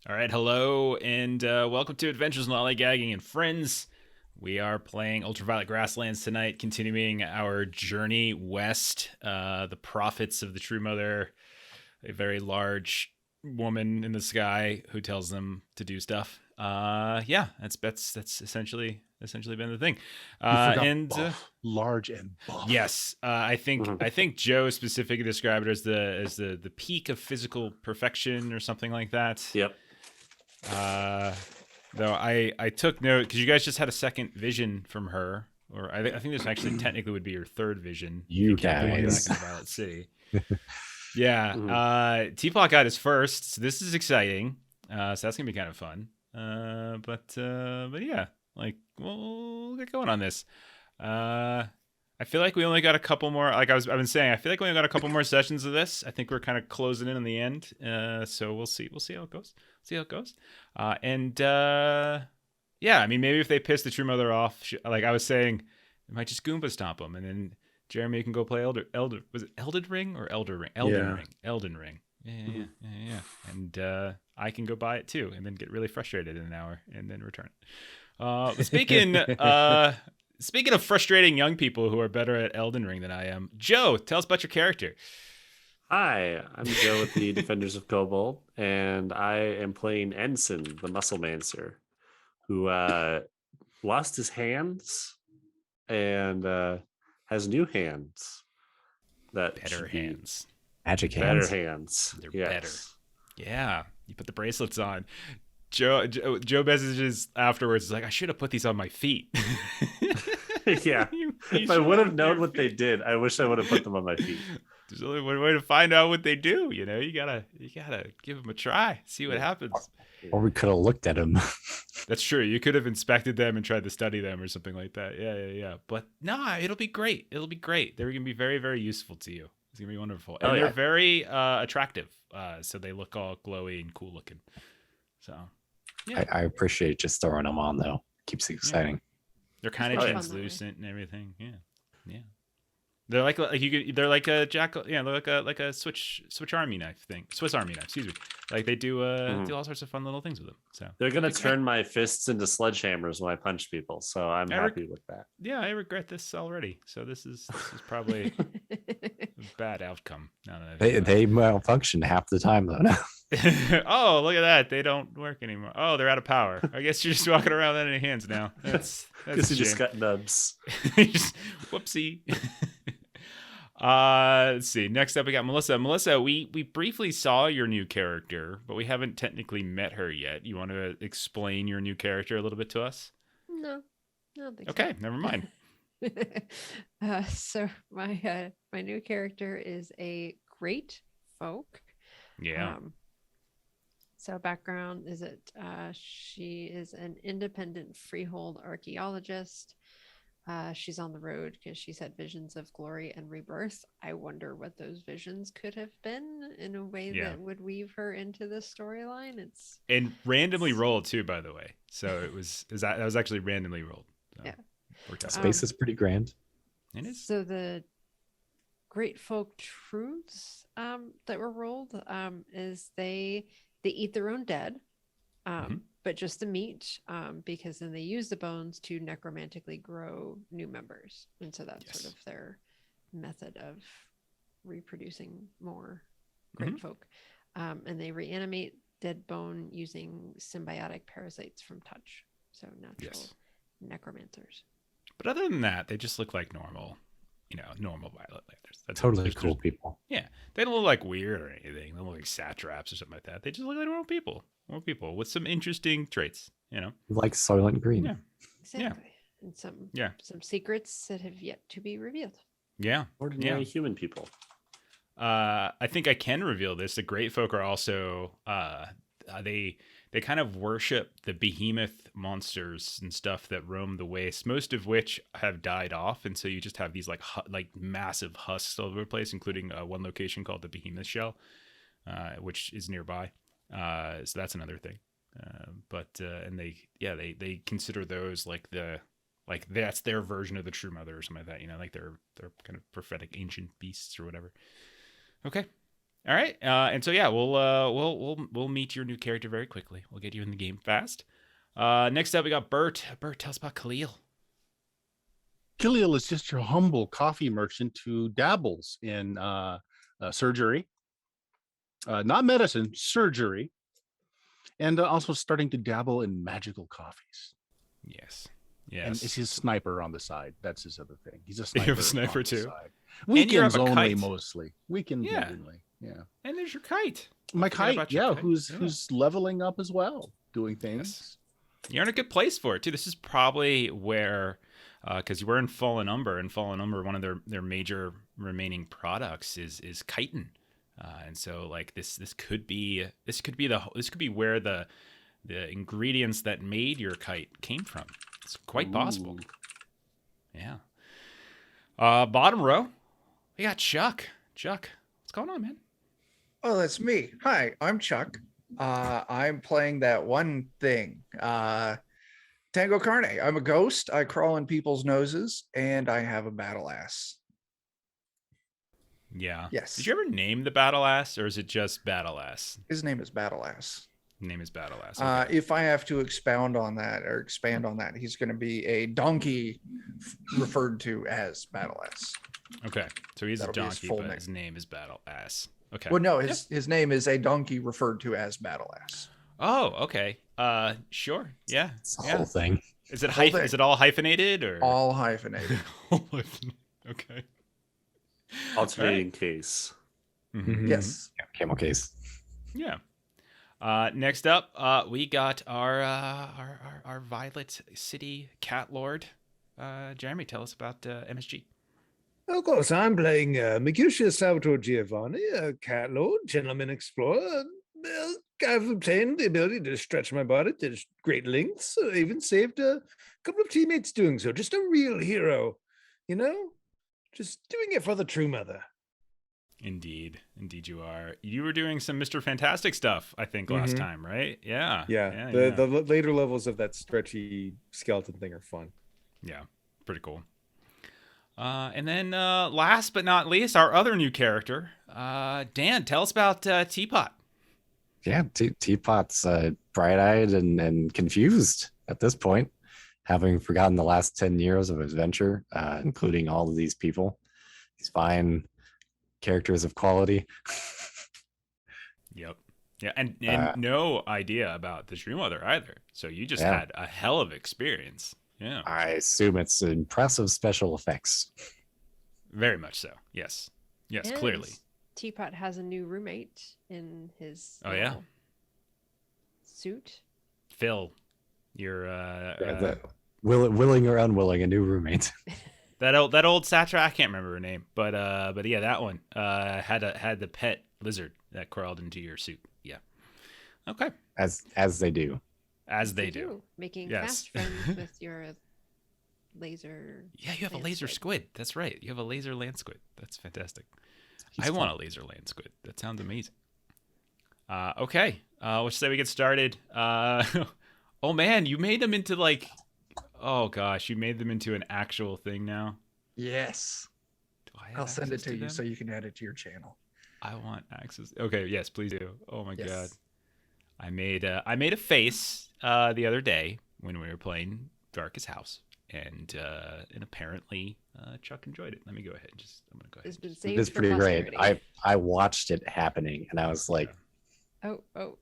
All right, hello, and welcome to Adventures in Lollygagging and Friends. We are playing Ultraviolet Grasslands tonight, continuing our journey west. The prophets of the True Mother, a very large woman in the sky who tells them to do stuff. Yeah, that's essentially been the thing. You forgot And buff, large and buff. yes, I think Joe specifically described it as the peak of physical perfection or something like that. Yep. Though I took note because you guys just had a second vision from her, or I think this actually technically would be your third vision. You if kept going guys. back in Violet City. Yeah. T-Plot got his first, so this is exciting. So that's gonna be kind of fun. But yeah, like we'll get going on this. I feel like we only got a couple more. Like I've been saying, I feel like we only got a couple more sessions of this. I think we're kind of closing in on the end. So we'll see how it goes. Yeah, I mean, maybe if they piss the True Mother off, like I was saying, it might just Goomba stomp them, and then Jeremy can go play was it Elden Ring or Elder Ring? Elden Ring. Yeah. And I can go buy it too, and then get really frustrated in an hour, and then return it. Speaking of frustrating young people who are better at Elden Ring than I am, Joe, tell us about your character. Hi, I'm Joe with the Defenders of Kobold, and I am playing Ensen, the Musclemancer, who lost his hands and has new hands. Better hands. Magic hands. Better hands. They're better. Yeah, you put the bracelets on. Joe messages afterwards. Is like, I should have put these on my feet. Yeah. If I would have known what they did, I wish I would have put them on my feet. There's only one way to find out what they do. You know, you gotta give them a try, see what happens. Or we could have looked at them. That's true. You could have inspected them and tried to study them or something like that. Yeah. But no, it'll be great. They're gonna be very, very useful to you. It's gonna be wonderful. And they're very attractive. So they look all glowy and cool looking. So yeah. I appreciate just throwing them on though. Keeps it exciting. Yeah. They're kind of translucent and everything. Yeah. They're they're like a jackal. Yeah, they're like a Swiss Army knife thing. Excuse me. Like they do do all sorts of fun little things with them. So they're gonna turn my fists into sledgehammers when I punch people. So I'm happy with that. Yeah, I regret this already. So this is probably a bad outcome. Now that They malfunction half the time though now. Oh, look at that! They don't work anymore. Oh, they're out of power. I guess you're just walking around without any hands now. That's because you just got nubs. Whoopsie. Let's see. Next up, we got Melissa. Melissa, we briefly saw your new character, but we haven't technically met her yet. You want to explain your new character a little bit to us? No, I don't think okay, never mind. So my new character is a great folk. Yeah. So background is that she is an independent freehold archaeologist. She's on the road because she's had visions of glory and rebirth. I wonder what those visions could have been in a way that would weave her into this storyline. And randomly rolled too, by the way. So that was actually randomly rolled. So yeah. Space is pretty grand. It is. So the great folk truths that were rolled is they eat their own dead. But just the meat, because then they use the bones to necromantically grow new members. And so that's sort of their method of reproducing more great folk. And they reanimate dead bone using symbiotic parasites from touch. So natural necromancers. But other than that, they just look like normal Violet Landers. That's totally cool people. Yeah. They don't look like weird or anything. They don't look like satraps or something like that. They just look like normal people. Normal people with some interesting traits, Like Soylent Green. Yeah. Exactly. And some secrets that have yet to be revealed. Yeah. Ordinary human people. I think I can reveal this. The Great Folk are also they kind of worship the behemoth monsters and stuff that roam the waste, most of which have died off, and so you just have these like massive husks all over the place, including one location called the Behemoth Shell, which is nearby. So that's another thing. And they consider those like that's their version of the True Mother or something like that. Like they're kind of prophetic ancient beasts or whatever. Okay. All right, and so yeah, we'll meet your new character very quickly. We'll get you in the game fast. Next up, we got Bert. Bert, tell us about Khalil. Khalil is just your humble coffee merchant who dabbles in surgery, not medicine, surgery, and also starting to dabble in magical coffees. Yes. And Yes. it's his sniper on the side. That's his other thing. He's a You sniper. have a sniper on the too? side. And you have Weekends a only, kite. mostly. Weekends Yeah. only. Yeah. And there's your kite. My forgot kite, about your kite. who's Yeah. who's leveling up as well, doing things. You're in a good place for it too. This is probably where, because you were in Fallen Umber, and Fallen Umber, one of their major remaining products is chitin, and so like this could be where the ingredients that made your kite came from. It's quite possible. Ooh. Yeah. Bottom row, we got Chuck. Chuck, what's going on, man? Oh, that's me. Hi, I'm Chuck. I'm playing that one thing. Tango Carne. I'm a ghost. I crawl in people's noses, and I have a battle ass. Yeah. Yes. Did you ever name the battle ass, or is it just battle ass? His name is Battle Ass. Name is battle ass. Okay. If I have to expand on that, he's going to be a donkey referred to as Battle Ass. Okay, so he's a That'll be his donkey, full but name. his name is Battle Ass. Okay. Well, no, his name is a donkey referred to as Battle Ass. Oh, okay. Sure. Yeah. It's the Yeah. whole thing. Is it whole thing. Is it all hyphenated or All hyphenated. all hyphenated? Okay. Alternating case. Mhm. Yes. Yeah, camel case. Yeah. Next up, we got our Violet City Cat Lord. Jeremy, tell us about MSG. Of course, I'm playing Mercutius Salvatore Giovanni, a cat lord, gentleman explorer. I've obtained the ability to stretch my body to great lengths, even saved a couple of teammates doing so. Just a real hero, you know? Just doing it for the true mother. Indeed you are. You were doing some Mr. Fantastic stuff, I think, last Mhm. time, right? Yeah. Yeah, yeah. the later levels of that stretchy skeleton thing are fun. Yeah, pretty cool. And then last but not least, our other new character, Dan. Tell us about Teapot. Yeah, Teapot's bright-eyed and confused at this point, having forgotten the last 10 years of his venture, including all of these people. He's fine characters of quality. Yep. Yeah, and Uh, no idea about the True Mother either. So you just Yeah. had a hell of experience. Yeah, I assume it's impressive special effects. very much so. Yes. Yes, And clearly. Teapot has a new roommate in his Oh, yeah? little suit. Phil, you're Willing or unwilling, a new roommate. that old Satra. I can't remember her name, but yeah, that one had the pet lizard that crawled into your suit. Yeah. Okay. as they do. As they do. Making Yes. fast friends with your laser. Yeah, you have a land laser squid. That's right. You have a laser land squid. That's fantastic. He's I want a laser land squid. That sounds amazing. Okay. Let's say we get started. Oh man, you made them into like, oh gosh, you made them into an actual thing now. Yes. Do I have I'll send it access to you them? so you can add it to your channel. I want access. Okay, yes, please do. Oh my Yes. god. I made a face the other day when we were playing Darkest House, and apparently Chuck enjoyed it. Let me go ahead. I'm gonna go ahead. It's been and saved It's for pretty great. posterity. I watched it happening and I was like, Oh,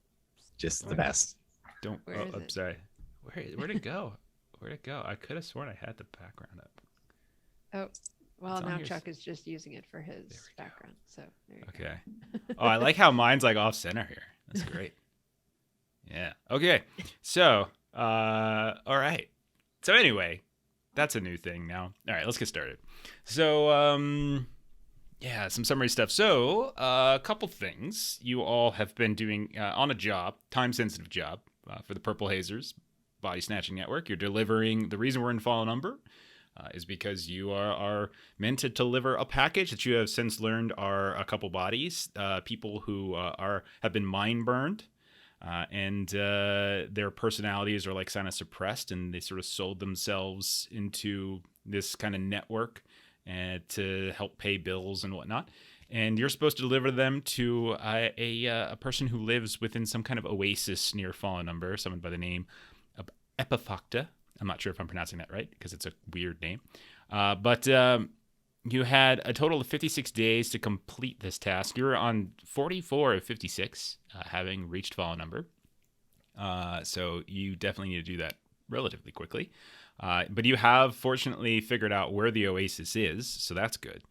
just the best. don't. Where Oh, is I'm it? sorry. Where'd it go? Where'd it go? I could have sworn I had the background up. oh. Well, It's on now yours. Chuck is just using it for his There we go. background. So there you go. Okay. Oh, I like how mine's like off center here. That's great. Yeah. Okay. So, all right. So anyway, that's a new thing now. All right, let's get started. So, yeah, some summary stuff. So, a couple things you all have been doing on a job, time-sensitive job for the Purple Hazers Body Snatching Network. You're delivering. The reason we're in Fallen Umber is because you are meant to deliver a package that you have since learned are a couple bodies, people who have been mind burned. And their personalities are like kind of suppressed, and they sort of sold themselves into this kind of network. and to help pay bills and whatnot. And you're supposed to deliver them to a person who lives within some kind of oasis near Fallen Number, someone by the name of Epifocta. I'm not sure if I'm pronouncing that right because it's a weird name. But you had a total of 56 days to complete this task. You're on 44 of 56, having reached Fallen Number. So you definitely need to do that relatively quickly. But you have fortunately figured out where the oasis is, so that's good.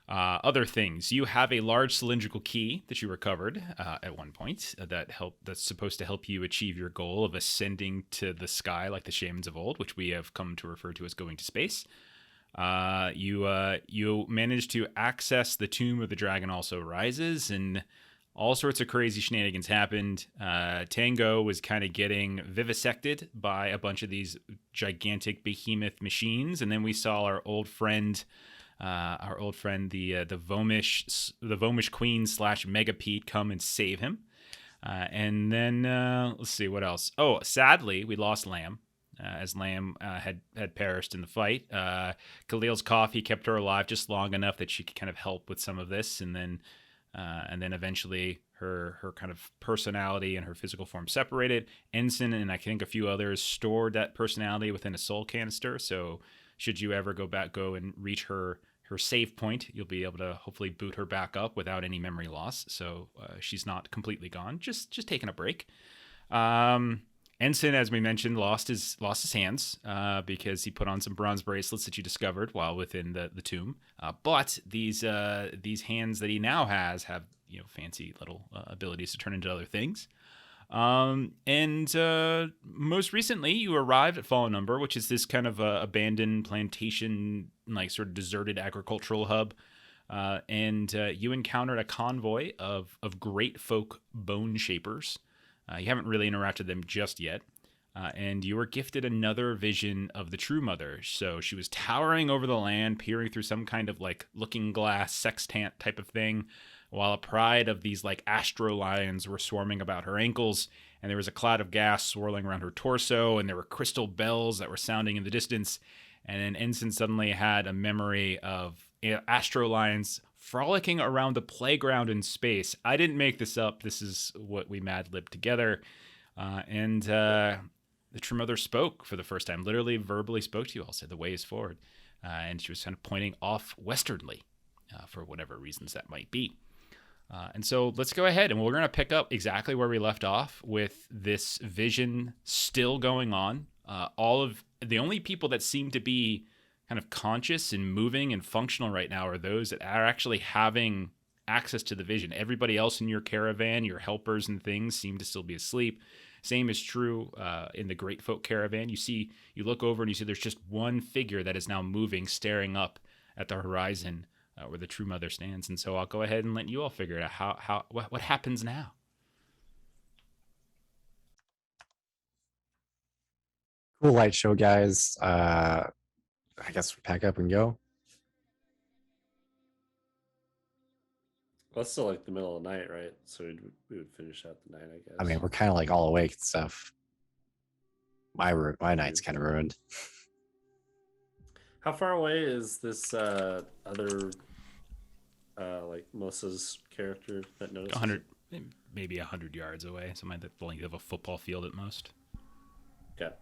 Other things, you have a large cylindrical key that you recovered at one point that's supposed to help you achieve your goal of ascending to the sky like the shamans of old, which we have come to refer to as going to space. You managed to access the Tomb of the Dragon Also Rises, and all sorts of crazy shenanigans happened. Tango was kind of getting vivisected by a bunch of these gigantic behemoth machines, and then we saw our old friend, the Vomish Queen / Megapede come and save him. And then let's see what else. Oh, sadly, we lost Lamb. As Lamb had perished in the fight. Khalil's coffee kept her alive just long enough that she could kind of help with some of this, and then eventually her kind of personality and her physical form separated. Ensen and I think a few others stored that personality within a soul canister, so should you ever go and reach her save point, you'll be able to hopefully boot her back up without any memory loss. So she's not completely gone, just taking a break. Ensen, as we mentioned, lost his hands because he put on some bronze bracelets that you discovered while within the tomb. But these hands that he now has have fancy little abilities to turn into other things. And most recently, you arrived at Fallen Number, which is this kind of abandoned plantation, like sort of deserted agricultural hub. And you encountered a convoy of great folk bone shapers. You haven't really interacted with them just yet. And you were gifted another vision of the True Mother. So she was towering over the land, peering through some kind of like looking glass sextant type of thing, while a pride of these like astro lions were swarming about her ankles. And there was a cloud of gas swirling around her torso, and there were crystal bells that were sounding in the distance. And then Ensign suddenly had a memory of astro lions frolicking around the playground in space. I didn't make this up. This is what we mad-libbed together. And the True Mother spoke for the first time, literally verbally spoke to you all, said the way is forward. And she was kind of pointing off westernly for whatever reasons that might be. And so let's go ahead, and we're going to pick up exactly where we left off with this vision still going on. All of the only people that seem to be kind of conscious and moving and functional right now are those that are actually having access to the vision. Everybody else in your caravan, your helpers and things, seem to still be asleep. Same is true in the Great Folk caravan. You look over and you see there's just one figure that is now moving, staring up at the horizon where the True Mother stands. And so I'll go ahead and let you all figure it out. What happens now? Cool light show, guys. I guess we pack up and go. Well, it's still like the middle of the night, right? So we would finish out the night, I guess. I mean, we're kind of like all awake and stuff. My night's kind of ruined. How far away is this other like Melissa's character that notices? 100, maybe 100 yards away. Something like the length of a football field at most. Okay.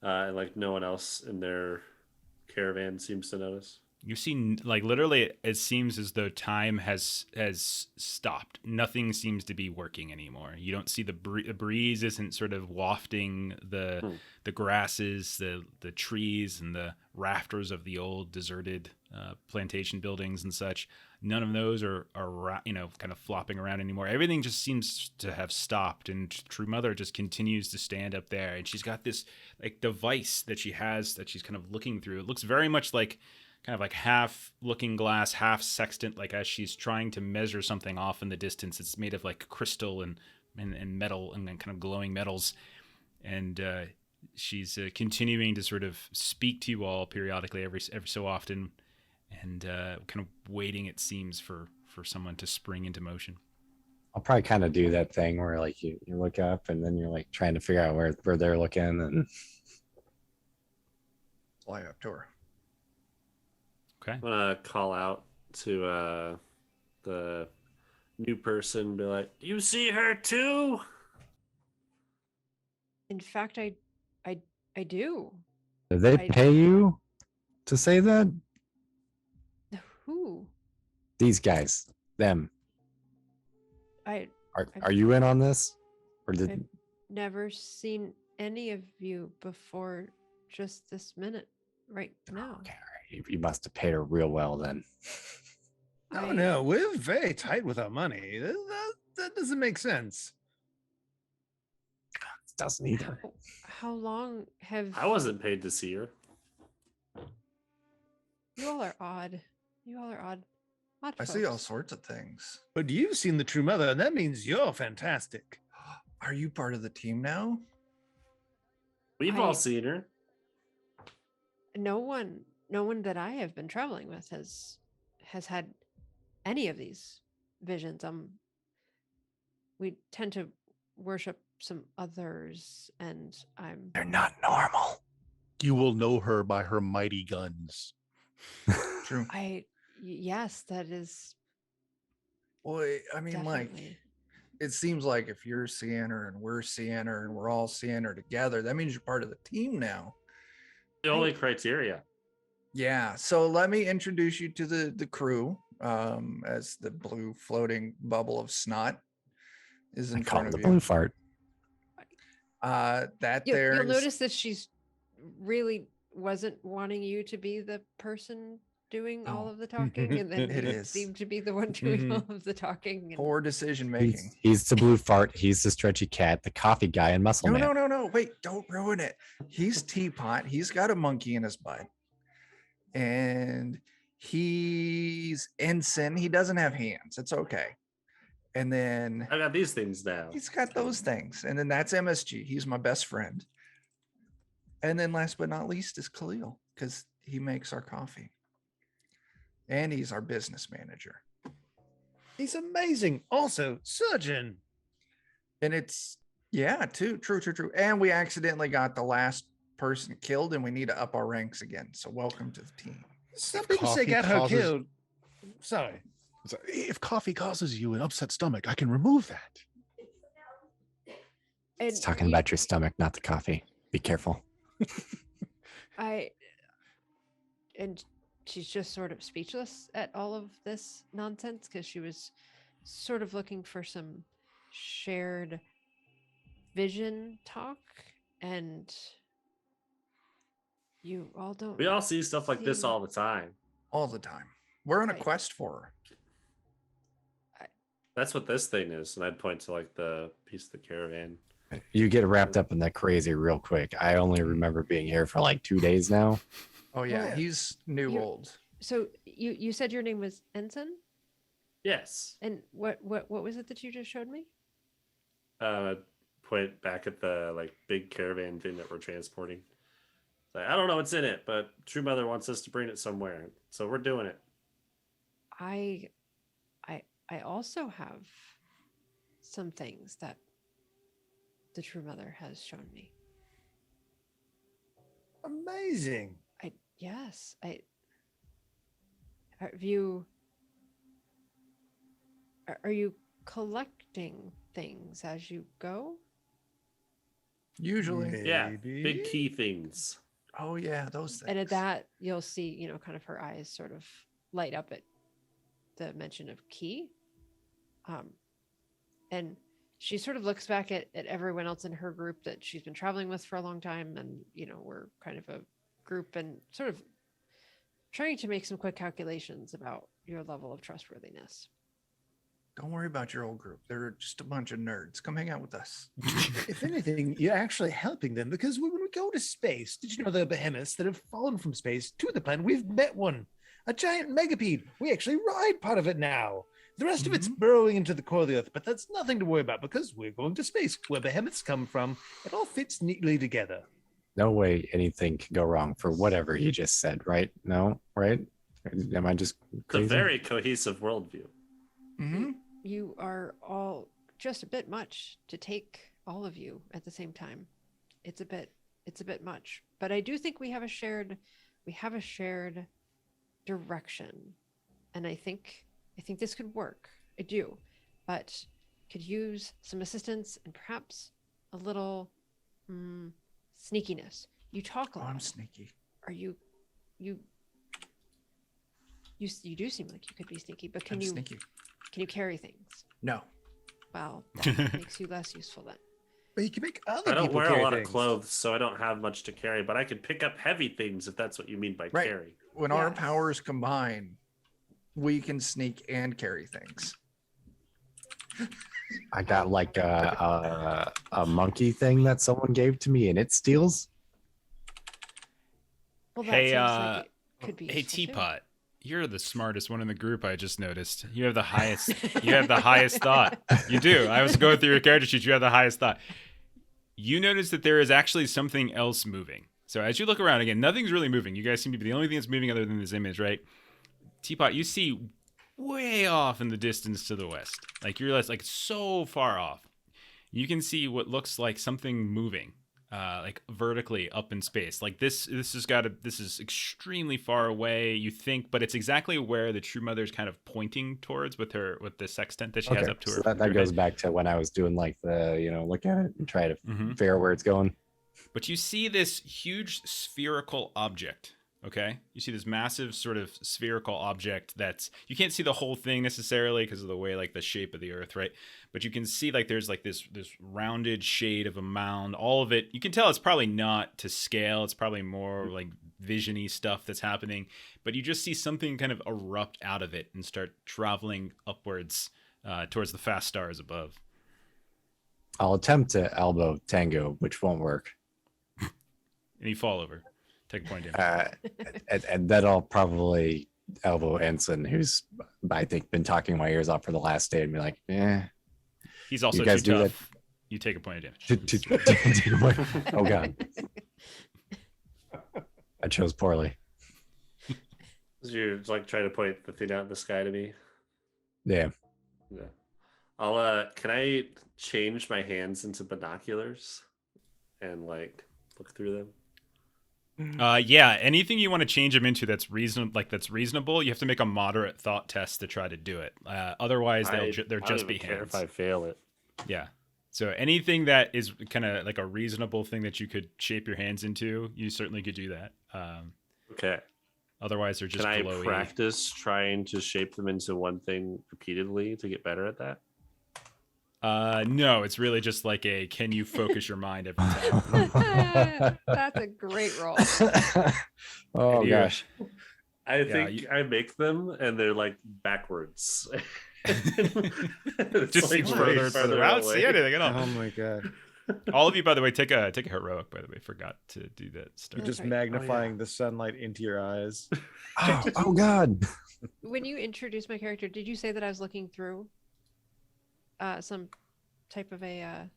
And like no one else in their caravan seems to notice. You've seen, like, literally, it seems as though time has stopped. Nothing seems to be working anymore. You don't see the breeze isn't sort of wafting the grasses, the trees, and the rafters of the old deserted plantation buildings and such. None of those are kind of flopping around anymore. Everything just seems to have stopped, and True Mother just continues to stand up there, and she's got this like device that she has that she's kind of looking through. It looks very much like kind of like half looking glass, half sextant, like as she's trying to measure something off in the distance. It's made of like crystal and metal and kind of glowing metals. And she's continuing to sort of speak to you all periodically every so often, and kind of waiting, it seems, for someone to spring into motion. I'll probably kind of do that thing where like you look up and then you're like trying to figure out where they're looking and Fly up to her. Okay. I'm gonna call out to the new person, be like, "You see her too?" In fact, I do. do they I- pay you to say that? Who? These guys, them. I've Are you in on this? Or did I've never seen any of you before just this minute right now. okay, all right. You must have paid her real well then. Oh I- no, we're very tight with our money. That doesn't make sense. It doesn't either. How long have I wasn't paid to see her. you all are odd. You all are odd. Odd I see all folks. sorts of things. But you've seen the true mother, and that means you're fantastic. Are you part of the team now? We've I- all seen her. No one that I have been traveling with has had any of these visions. We tend to worship some others, and I'm They're not normal. You will know her by her mighty guns. True. yes, that is Well, I mean, like, definitely. it seems like if you're seeing her and we're seeing her and we're all seeing her together, that means you're part of the team now. The only criteria. Yeah. So let me introduce you to the crew. As the blue floating bubble of snot is I in call front it of the blue you. fart. That You'll there's notice that she's really wasn't wanting you to be the person doing all Oh. of the talking, and then It you is. seemed to be the one doing all of the talking. And poor decision making. He's the blue fart. He's the stretchy cat, the coffee guy, and muscle No, man. no. Wait, don't ruin it. He's Teapot. He's got a monkey in his butt. And he's Ensen. He doesn't have hands. It's okay. And then I got these things now. he's got those things. And then that's MSG. He's my best friend. And then last but not least is Khalil, because he makes our coffee. And he's our business manager. He's amazing. Also, surgeon. And it's true. And we accidentally got the last person killed, and we need to up our ranks again. So welcome to the team. Some people say coffee get her causes- killed. Sorry. So if coffee causes you an upset stomach, I can remove that. He's talking about your stomach, not the coffee. Be careful. And she's just sort of speechless at all of this nonsense because she was sort of looking for some shared vision talk, and you all don't. We all see stuff like this seem- all the time. All the time. We're on a Right. quest for her. That's what this thing is. And I'd point to like the piece of the caravan. You get wrapped up in that crazy real quick. I only remember being here for like 2 days now. Oh yeah, Well, he's new you're- old. So you said your name was Ensen, Yes. and what was it that you just showed me? Point back at the like big caravan thing that we're transporting. Like, I don't know what's in it, but True Mother wants us to bring it somewhere, so we're doing it. I also have some things that the True Mother has shown me. Amazing. Yes, have you are you collecting things as you go? Usually. Yeah, Maybe. big key things. Oh yeah, those things. And at that, you'll see, kind of her eyes sort of light up at the mention of key. And she sort of looks back at everyone else in her group that she's been traveling with for a long time. And, we're kind of a group and sort of trying to make some quick calculations about your level of trustworthiness. Don't worry about your old group. They're just a bunch of nerds. Come hang out with us. If anything, you're actually helping them because when we go to space, did you know there are behemoths that have fallen from space to the planet? We've met one, a giant megapede. We actually ride part of it now. The rest of it's burrowing into the core of the earth, but that's nothing to worry about because we're going to space where behemoths come from. It all fits neatly together. No way anything can go wrong for whatever you just said, right? No, right? Am I just It's a crazy? very cohesive worldview. Mm-hmm. you are all just a bit much to take all of you at the same time. It's a bit much, but I do think we have a shared direction, and I think this could work. I do, but could use some assistance and perhaps a little sneakiness. You talk a lot. I'm sneaky. Are you do seem like you could be sneaky, but can I'm you sneaky. can you carry things? No. Well, that makes you less useful then. But you can make other I don't people wear a carry lot things. of clothes, so I don't have much to carry, but I could pick up heavy things if that's what you mean by Right. carry. When our Yes. powers combine, we can sneak and carry things. I got like a monkey thing that someone gave to me, and it steals. Well, that Hey, seems like it could be Hey, useful too. Teapot, you're the smartest one in the group. I just noticed you have the highest. You have the highest thought. You do. I was going through your character sheet. You have the highest thought. You notice that there is actually something else moving. So as you look around again, nothing's really moving. You guys seem to be the only thing that's moving other than this image, right? Teapot, you see way off in the distance to the west. Like you're like so far off. You can see what looks like something moving. Like vertically up in space. Like this is extremely far away, you think, but it's exactly where the True Mother's kind of pointing towards with the sextant that she has up to her. So that goes back to when I was doing like the, look at it and try to figure out where it's going. But you see this huge spherical object. Okay, you see this massive sort of spherical object that's, you can't see the whole thing necessarily because of the way, like the shape of the earth, right? But you can see like there's like this rounded shade of a mound. All of it, you can tell it's probably not to scale. It's probably more like vision-y stuff that's happening. But you just see something kind of erupt out of it and start traveling upwards towards the fast stars above. I'll attempt to elbow Tango, which won't work. And you fall over. Take a point of damage. And then I'll probably elbow Ensen, who's, I think, been talking my ears off for the last day, and be like, He's also you guys too do tough. You take a point of damage. Oh, God. I chose poorly. You're like trying to point the thing out in the sky to me. Yeah. Yeah. I'll can I change my hands into binoculars and like look through them? Yeah, anything you want to change them into that's reasonable, you have to make a moderate thought test to try to do it. Otherwise, they'll I just don't be even care hands. if I fail it. Yeah. So anything that is kind of like a reasonable thing that you could shape your hands into, you certainly could do that. Okay. Otherwise, they're just Can I glowy. practice trying to shape them into one thing repeatedly to get better at that? No, it's really just like can you focus your mind every time? That's a great roll. Oh, And you- gosh. I think I make them and they're like backwards. It's Just like seems way further out. See away. anything at all. Oh my god! All of you, by the way, take a heroic. By the way, forgot to do that. You're Start. just right. magnifying the sunlight into your eyes. Oh, God. When you introduced my character, did you say that I was looking through some type of a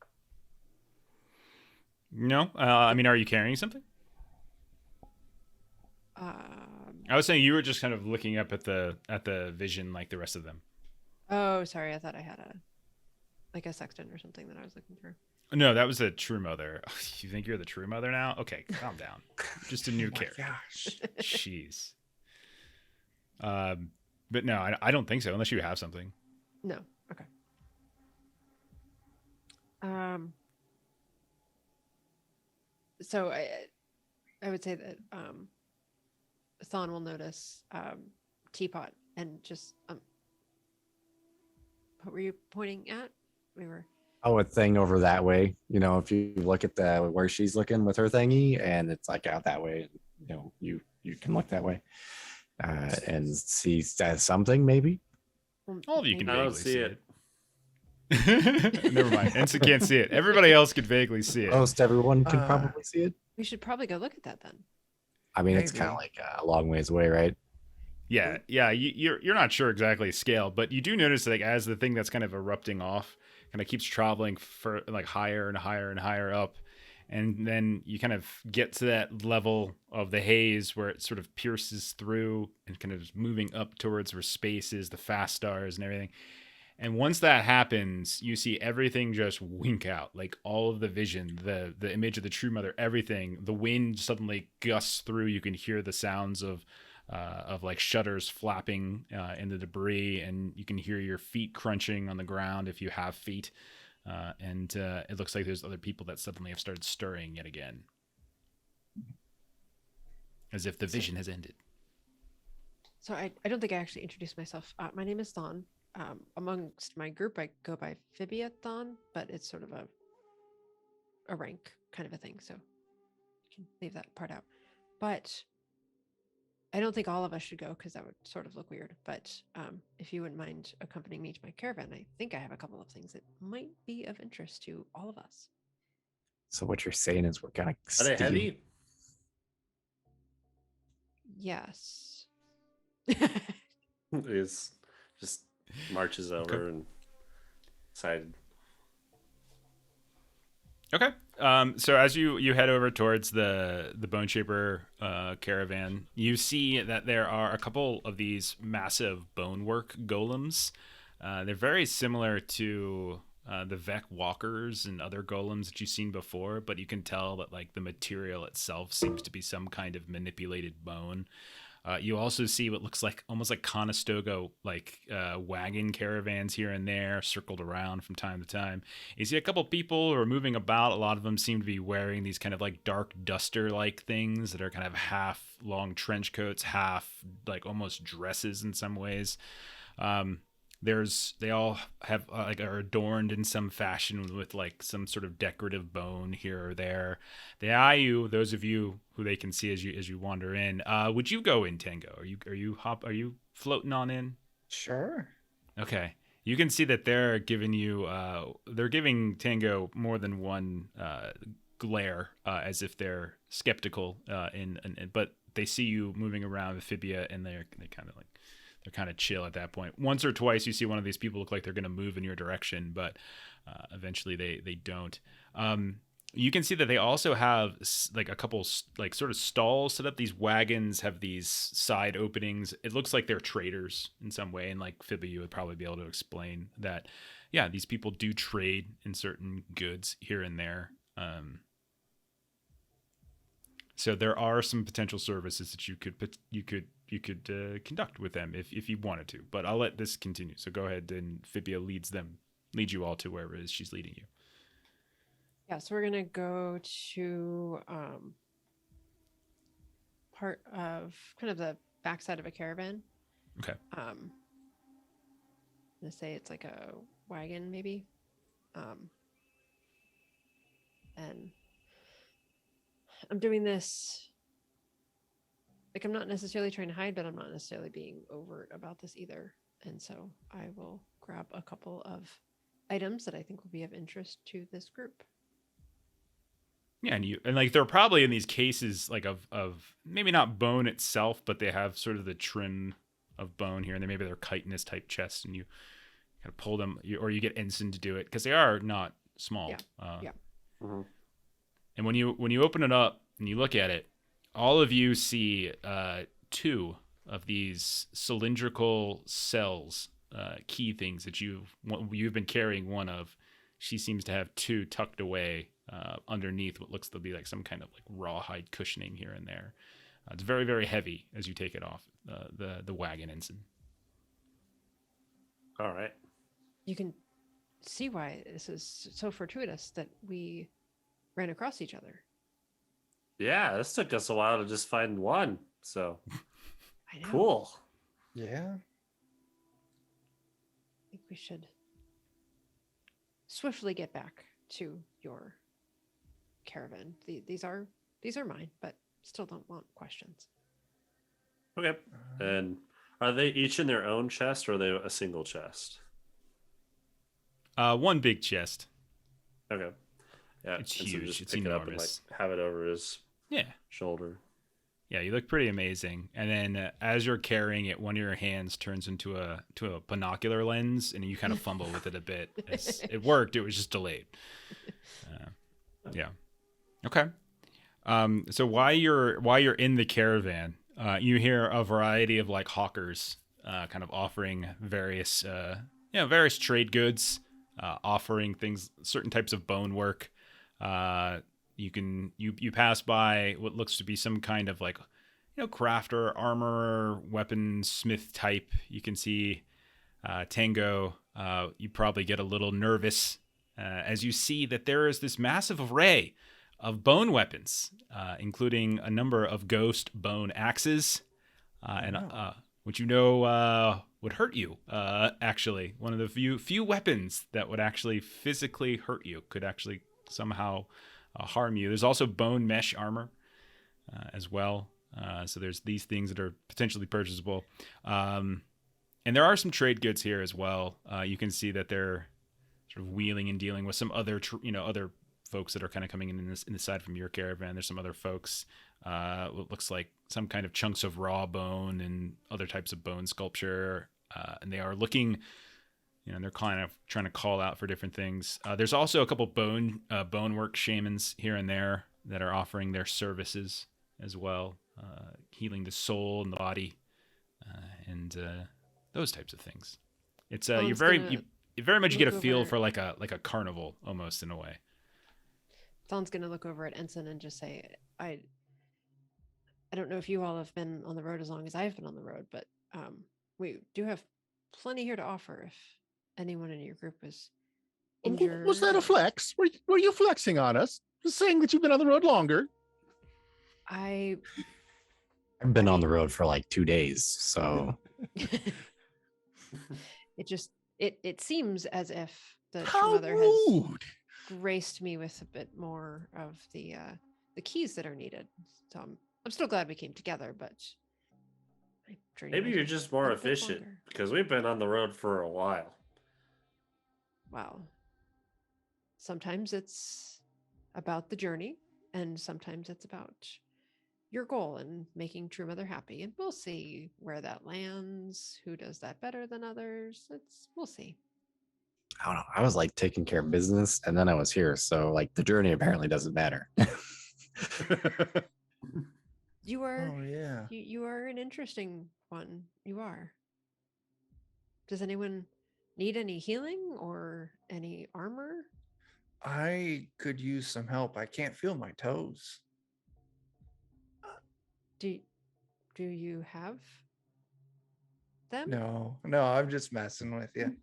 No, I mean, are you carrying something? I was saying you were just kind of looking up at the vision like the rest of them. oh, sorry, I thought I had a sextant or something that I was looking through. No, that was a True Mother. You think you're the True Mother now? Okay, calm down. Just a new My character. gosh. Jeez. But no, I don't think so, unless you have something. No. Okay. So I would say that Thon will notice Teapot and just what were you pointing at? We were Oh, a thing over that way. If you look at where she's looking with her thingy, and it's like out that way, you can look that way and see something maybe. All of you can I don't vaguely see it. Never mind. Ensen can't see it. Everybody else can vaguely see it. Most everyone can Uh, probably see it. We should probably go look at that then. I mean, it's maybe. kind of like a long ways away, right? Yeah. You're not sure exactly scale, but you do notice like as the thing that's kind of erupting off kind of keeps traveling for like higher and higher and higher up, and then you kind of get to that level of the haze where it sort of pierces through and kind of moving up towards where space is, the fast stars and everything. And once that happens, you see everything just wink out, like all of the vision, the image of the True Mother, everything. The wind suddenly gusts through. You can hear the sounds of like shutters flapping in the debris, and you can hear your feet crunching on the ground if you have feet. And it looks like there's other people that suddenly have started stirring yet again, as if the vision has ended. So I don't think I actually introduced myself. My name is Thon. Amongst my group, I go by Fibia Thon, but it's sort of a rank kind of a thing. So you can leave that part out. But I don't think all of us should go because that would sort of look weird. But if you wouldn't mind accompanying me to my caravan, I think I have a couple of things that might be of interest to all of us. So what you're saying is we're gonna Are they steal. heavy? Yes. Is just marches over and excited. Okay. So as you head over towards the Bone Shaper caravan, you see that there are a couple of these massive bonework golems. They're very similar to the Vec walkers and other golems that you've seen before, but you can tell that like the material itself seems to be some kind of manipulated bone. You also see what looks like almost like Conestoga wagon caravans here and there circled around from time to time. You see a couple people who are moving about. A lot of them seem to be wearing these kind of like dark duster like things that are kind of half long trench coats, half like almost dresses in some ways. They all have are adorned in some fashion with like some sort of decorative bone here or there. They eye you, those of you who they can see as you wander in. Would you go in, Tango? Are you floating on in? Sure. Okay. You can see that they're giving Tango more than one glare, as if they're skeptical. But they see you moving around amphibia, and they're kind of chill at that point. Once or twice, you see one of these people look like they're going to move in your direction, but eventually they don't. You can see that they also have like a couple like sort of stalls set up. These wagons have these side openings. It looks like they're traders in some way, and like Fibby, you would probably be able to explain that. Yeah, these people do trade in certain goods here and there. So there are some potential services that you could conduct with them if you wanted to. But I'll let this continue. So go ahead, and Fibia leads you all to wherever it is she's leading you. Yeah, so we're gonna go to part of kind of the backside of a caravan. Okay. I'm gonna say it's like a wagon, maybe. And I'm doing this like I'm not necessarily trying to hide, but I'm not necessarily being overt about this either. And so I will grab a couple of items that I think will be of interest to this group. Yeah, and like they're probably in these cases like of maybe not bone itself, but they have sort of the trim of bone here, and then maybe they're chitinous type chests, and you kind of pull them, or you get Ensen to do it because they are not small. Yeah. Yeah. Mm-hmm. And when you open it up and you look at it, all of you see two of these cylindrical cells, key things that you've been carrying one of. She seems to have two tucked away underneath what looks to be like some kind of like rawhide cushioning here and there. It's very, very heavy as you take it off the wagon Ensign. All right. You can see why this is so fortuitous that we ran across each other. Yeah, this took us a while to just find one. So I know. cool. Yeah. I think we should swiftly get back to your caravan. These are mine, but still don't want questions. Okay. And are they each in their own chest, or are they a single chest? One big chest. Okay. Yeah, It's and so huge. just It's pick it up and enormous. like have it over his Yeah. shoulder. Yeah, you look pretty amazing. And then as you're carrying it, one of your hands turns into a binocular lens, and you kind of fumble with it a bit. It worked. It was just delayed. Yeah. Okay. So while you're in the caravan, you hear a variety of like hawkers, kind of offering various various trade goods, offering things, certain types of bone work. You pass by what looks to be some kind of like, crafter, armorer, weaponsmith type. You can see Tango. You probably get a little nervous as you see that there is this massive array of bone weapons, including a number of ghost bone axes, which would hurt you. Actually, one of the few weapons that would actually physically hurt you, could actually somehow harm you. There's also bone mesh armor as well. So there's these things that are potentially purchasable. And there are some trade goods here as well. You can see that they're sort of wheeling and dealing with some other, other folks that are kind of coming in the side from your caravan. There's some other folks. What looks like some kind of chunks of raw bone and other types of bone sculpture. And they are looking, they're kind of trying to call out for different things. There's also a couple bone work shamans here and there that are offering their services as well, healing the soul and the body, and those types of things. It's you very much get a feel for like a carnival almost in a way. Thon's gonna look over at Ensen and just say, I don't know if you all have been on the road as long as I've been on the road, but we do have plenty here to offer if anyone in your group is injured. Was that a flex? Were you flexing on us? Just saying that you've been on the road longer. I've been on the road for like 2 days, so it seems as if the How mother rude. has graced me with a bit more of the keys that are needed. So I'm still glad we came together, but maybe you're just more efficient because we've been on the road for a while. Wow. Sometimes it's about the journey, and sometimes it's about your goal and making True Mother happy. And we'll see where that lands. Who does that better than others? We'll see. I don't know. I was like taking care of business, and then I was here, so like the journey apparently doesn't matter. You are. Oh yeah. You are an interesting one. You are. Does anyone need any healing or any armor? I could use some help. I can't feel my toes. Do you have them? No, I'm just messing with you.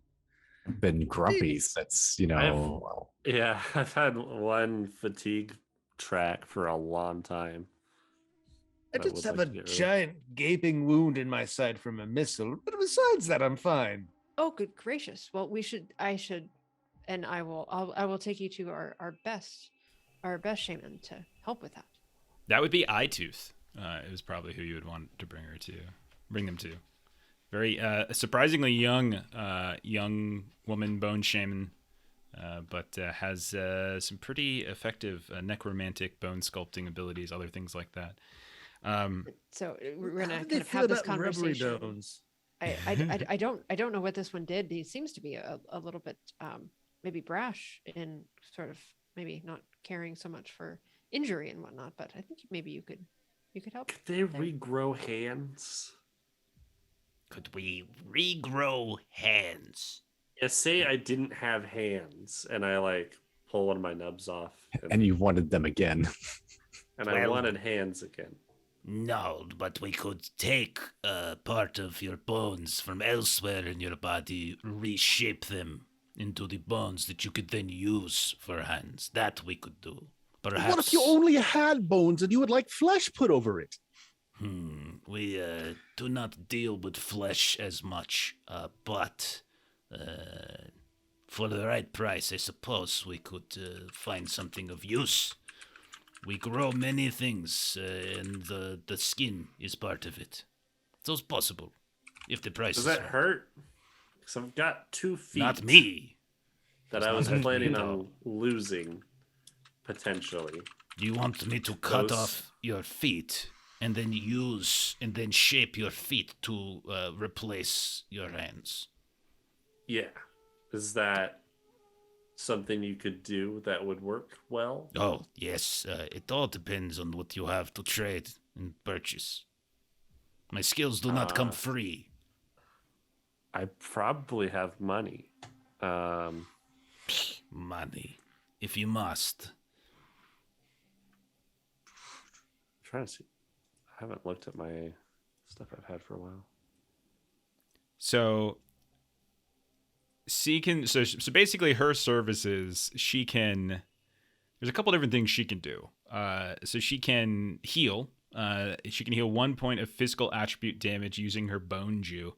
I've been grumpy since, I've had one fatigue track for a long time. I I just would have like a to get rid of. giant gaping wound in my side from a missile, but besides that, I'm fine. Oh, good gracious. Well, I should, and I will take you to our best shaman to help with that. That would be Eyetooth. It was probably who you would want to bring them to. Very surprisingly young woman bone shaman, but has some pretty effective necromantic bone sculpting abilities, other things like that. So we're gonna How do kind they of feel have this about rubbery conversation. bones? I don't know what this one did. He seems to be a little bit maybe brash in sort of maybe not caring so much for injury and whatnot. But I think maybe you could help. Could they regrow hands? Could we regrow hands? Yeah, say I didn't have hands and I like pull one of my nubs off and you wanted them again. and I wanted hands again. No, but we could take part of your bones from elsewhere in your body, reshape them into the bones that you could then use for hands. That we could do. Perhaps. What if you only had bones and you would like flesh put over it? We do not deal with flesh as much, but for the right price, I suppose we could find something of use. We grow many things, and the skin is part of it. So it's possible, if the price Does is that right. hurt? Because I've got 2 feet. Not me. That I was planning on losing, potentially. Do you want me to cut Those- off your feet and then shape your feet to replace your hands? Yeah. Is that something you could do that would work well? Oh, yes. It all depends on what you have to trade and purchase. My skills do not come free. I probably have money. Money, if you must. I'm trying to see. I haven't looked at my stuff I've had for a while. So she can. So basically, her services. She can. There's a couple different things she can do. So she can heal. She can heal 1 point of physical attribute damage using her bone Jew.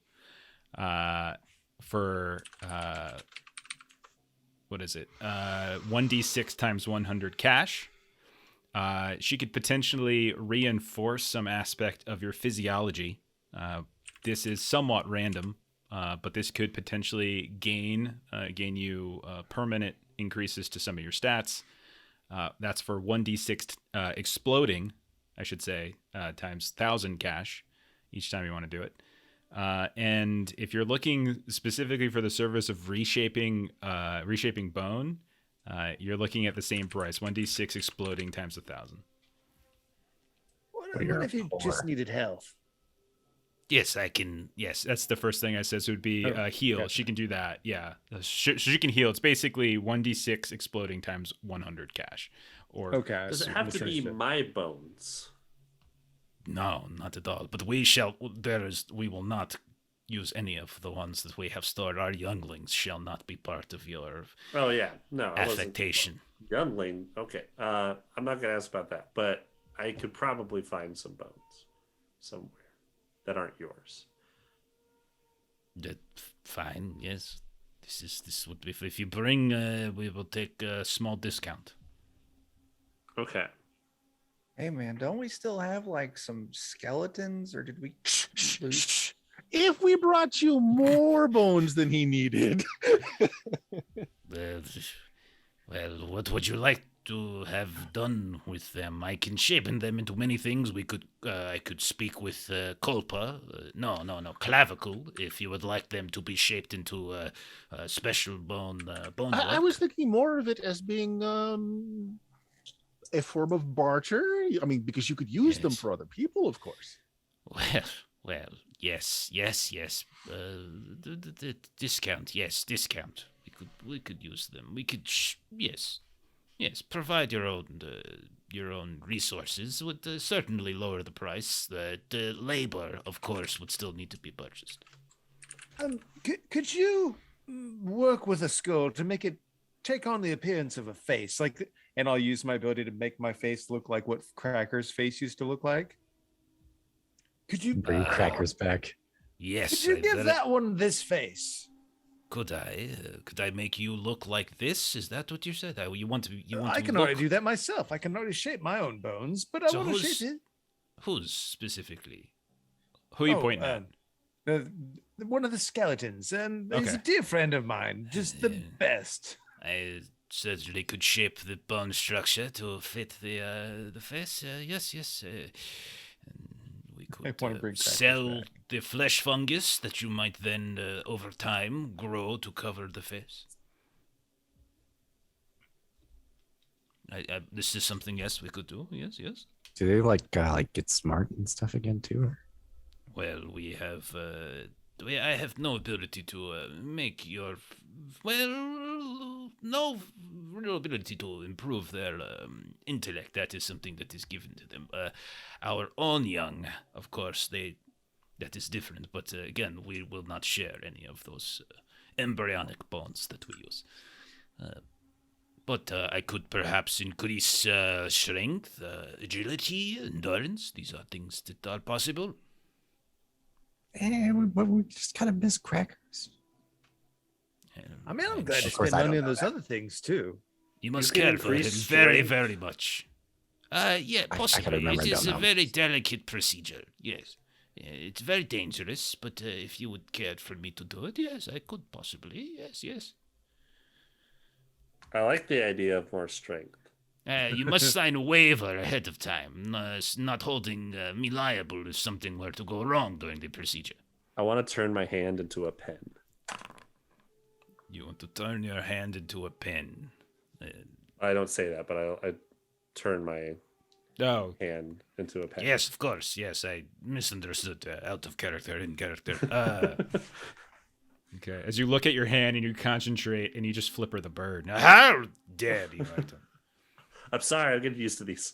For what is it? 1d6 times 100 cash. She could potentially reinforce some aspect of your physiology. This is somewhat random, but this could potentially gain you permanent increases to some of your stats. That's for 1d6 exploding, I should say, times 1,000 cash each time you want to do it. And if you're looking specifically for the service of reshaping bone, you're looking at the same price, 1d6 exploding times 1,000. What if you just needed health? Yes, I can. Yes, that's the first thing I said. So it would be heal. gotcha. She can do that. Yeah, she can heal. It's basically 1d6 exploding times 100 cash. Or Okay. Does it have to be my bones? No, not at all. But we will not use any of the ones that we have stored. Our younglings shall not be part of your Oh yeah, no. I wasn't- affectation. Youngling. Okay. I'm not gonna ask about that, but I could probably find some bones somewhere that aren't yours. That fine. Yes, this would be if you bring. We will take a small discount. Okay. Hey man, don't we still have like some skeletons, or did we lose? If we brought you more bones than he needed, Well, what would you like to have done with them? I can shape them into many things. I could speak with Culpa. Clavicle. If you would like them to be shaped into a special bone. I was thinking more of it as being a form of barter. I mean, because you could use them Yes. for other people, of course. Well, yes. The discount, yes, discount. We could use them. We could, yes. Provide your own resources would certainly lower the price. The labor, of course, would still need to be purchased. Could you work with a skull to make it take on the appearance of a face? And I'll use my ability to make my face look like what Cracker's face used to look like. Could you Bring crackers back. Yes. Could you give that one this face? Could I? Could I make you look like this? Is that what you said? You want to? I can already do that myself. I can already shape my own bones, but I So want to who's- shape it. Whose specifically? who are you pointing at? One of the skeletons, and he's a Okay. dear friend of mine. Just the best. I certainly could shape the bone structure to fit the face. Yes. We could wanna bring crackers sell back. the flesh fungus that you might then, over time, grow to cover the face. This is something, yes, we could do. Yes. Do they like get smart and stuff again too? Or? Well, we have. I have no ability to make your. Well, no real ability to improve their intellect. That is something that is given to them. Our own young, of course, that is different. But again, we will not share any of those embryonic bones that we use. But I could perhaps increase strength, agility, endurance. These are things that are possible. We just kind of miss crackers. I mean, I'm glad to Of course, spend I money don't on know those that. other things too. You must can care for him increase very, strength. very much. Yeah, I possibly. remember, It I is don't a know. very delicate procedure. Yes. It's very dangerous, but if you would care for me to do it, yes, I could possibly. Yes. I like the idea of more strength. You must sign a waiver ahead of time, not holding me liable if something were to go wrong during the procedure. I want to turn my hand into a pen. You want to turn your hand into a pen. I don't say that, but I turn my Oh, hand into a pen. Yes, of course. Yes, I misunderstood. Out of character, in character. Okay. As you look at your hand and you concentrate and you just flipper the bird. Now, how dare you? I'm sorry, I'll get used to these.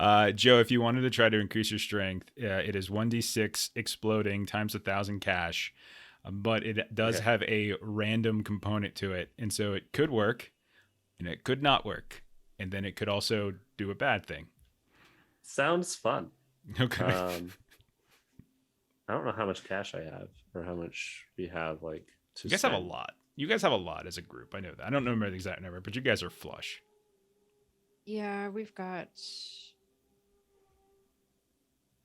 Joe, if you wanted to try to increase your strength, it is 1d6 exploding times 1,000 cash, but it does have a random component to it, and so it could work, and it could not work, and then it could also do a bad thing. Sounds fun. Okay. I don't know how much cash I have or how much we have. Like, to You guys have a spend. lot. You guys have a lot as a group. I know that. I don't remember the exact number, but you guys are flush. Yeah, we've got.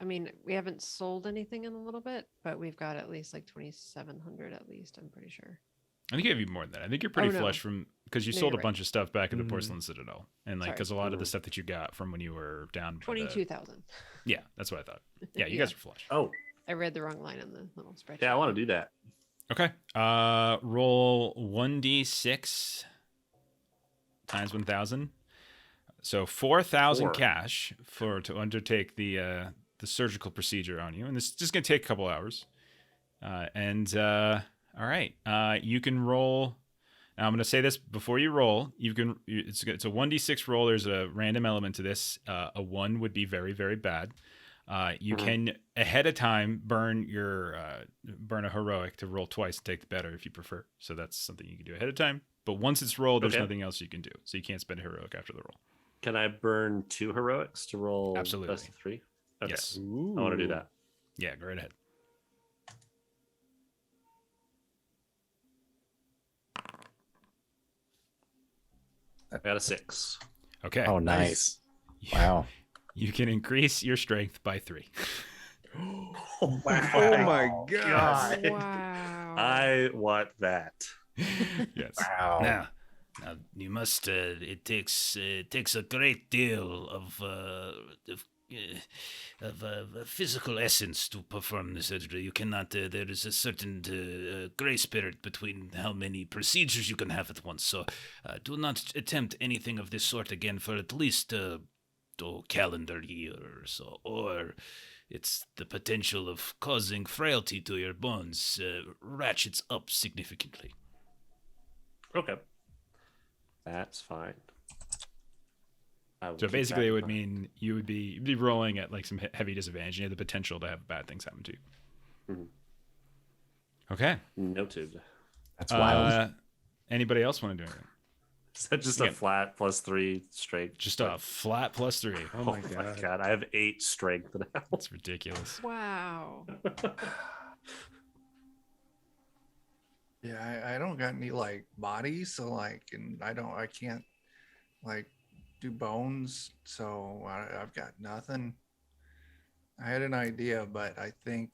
I mean, we haven't sold anything in a little bit, but we've got at least like 2,700 at least. I'm pretty sure. I think you have even more than that. I think you're pretty no. flush from because you No, sold a you're bunch of stuff back at the Mhm. Porcelain Citadel, and like Sorry. because a lot of the stuff that you got from when you were down. by the- 22,000. Yeah, that's what I thought. Yeah, you Yeah. guys are flush. Oh, I read the wrong line on the little spreadsheet. yeah, I want to do that. Okay. Roll 1d6 times 1,000. So 4,000 Four. cash to undertake the surgical procedure on you, and this is just gonna take a couple hours. All right. You can roll. Now I'm gonna say this before you roll. It's a 1d6 roll. There's a random element to this. A 1 would be very, very bad. You can ahead of time burn a heroic to roll twice and take the better if you prefer. So that's something you can do ahead of time. But once it's rolled, there's Okay. nothing else you can do. So you can't spend a heroic after the roll. Can I burn 2 heroics to roll Absolutely. best of 3? Okay. Yes. I want to do that. Yeah, go right ahead. I got a 6. Okay. Oh, nice. Wow. You can increase your strength by 3. Oh my God. Wow. I want that. Yes. Wow. Now you must. It takes a great deal of physical essence to perform the surgery. You cannot. There is a certain gray spirit between how many procedures you can have at once. So, do not attempt anything of this sort again for at least a calendar year or so. Or it's the potential of causing frailty to your bones ratchets up significantly. Okay. That's fine. I will So keep basically, that it in would mind. mean you'd be rolling at like some heavy disadvantage. You have the potential to have bad things happen to you. Mhm. Okay. Noted. That's wild. Anybody else want to do anything? Is that just Yeah. a flat +3 strength? Just a flat +3. Oh my God. I have 8 strength now. That's ridiculous. Wow. Yeah, I don't got any like bodies, so like, and I can't like do bones, so I've got nothing. I had an idea, but I think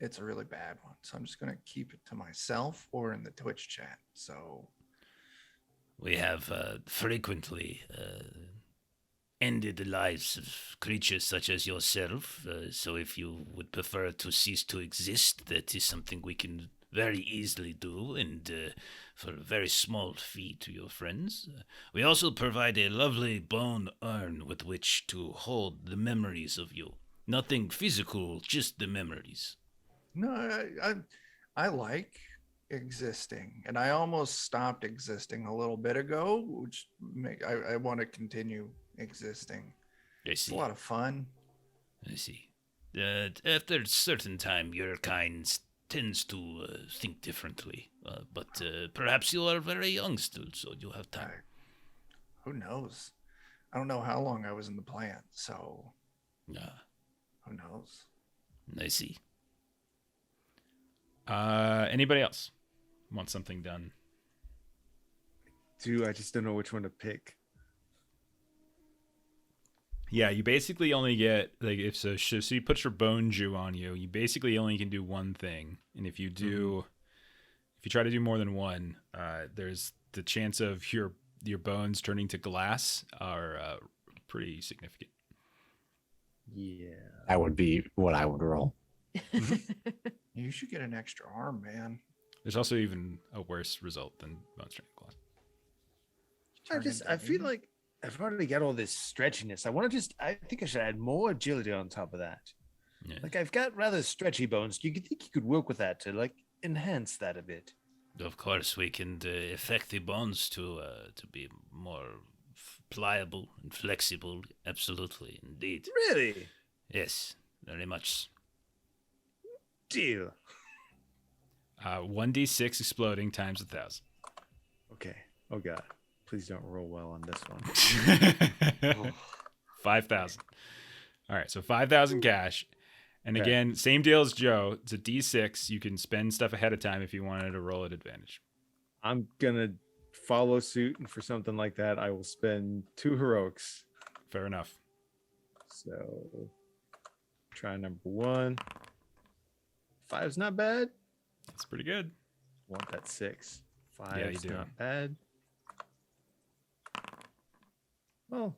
it's a really bad one, so I'm just gonna keep it to myself or in the Twitch chat. So We have frequently ended the lives of creatures such as yourself. So if you would prefer to cease to exist, that is something we can very easily do, and for a very small fee to your friends. We also provide a lovely bone urn with which to hold the memories of you. Nothing physical, just the memories. no, I like existing, and I almost stopped existing a little bit ago, which I want to continue existing. I It's a see. lot of fun. I see. After a certain time, your kind tends to think differently. But perhaps you are very young still, so you have time. Who knows? I don't know how long I was in the plant, so who knows? I see. Anybody else want something done? I just don't know which one to pick. Yeah, you basically only get like if so you put your bone Jew on you, you basically only can do one thing, and if you try to do more than one, there's the chance of your bones turning to glass are pretty significant. Yeah. That would be what I would roll. You should get an extra arm, man. There's also even a worse result than bone turning to glass. I feel like I've already got all this stretchiness. I think I should add more agility on top of that. Yeah. Like I've got rather stretchy bones. Do you think you could work with that to like enhance that a bit? Of course, we can affect the bones to be more pliable and flexible. Absolutely, indeed. Really? Yes, very much. Deal. 1d6 exploding times 1,000. Okay. Oh god. Please don't roll well on this one. 5,000. All right, so 5,000 cash. And Okay. again, same deal as Joe. It's a d6. You can spend stuff ahead of time if you wanted to roll at advantage. I'm gonna follow suit, and for something like that, I will spend 2 heroics. Fair enough. So try number 1. 5's not bad. That's pretty good. Want that 6. 5's Yeah, you do. not bad. Well,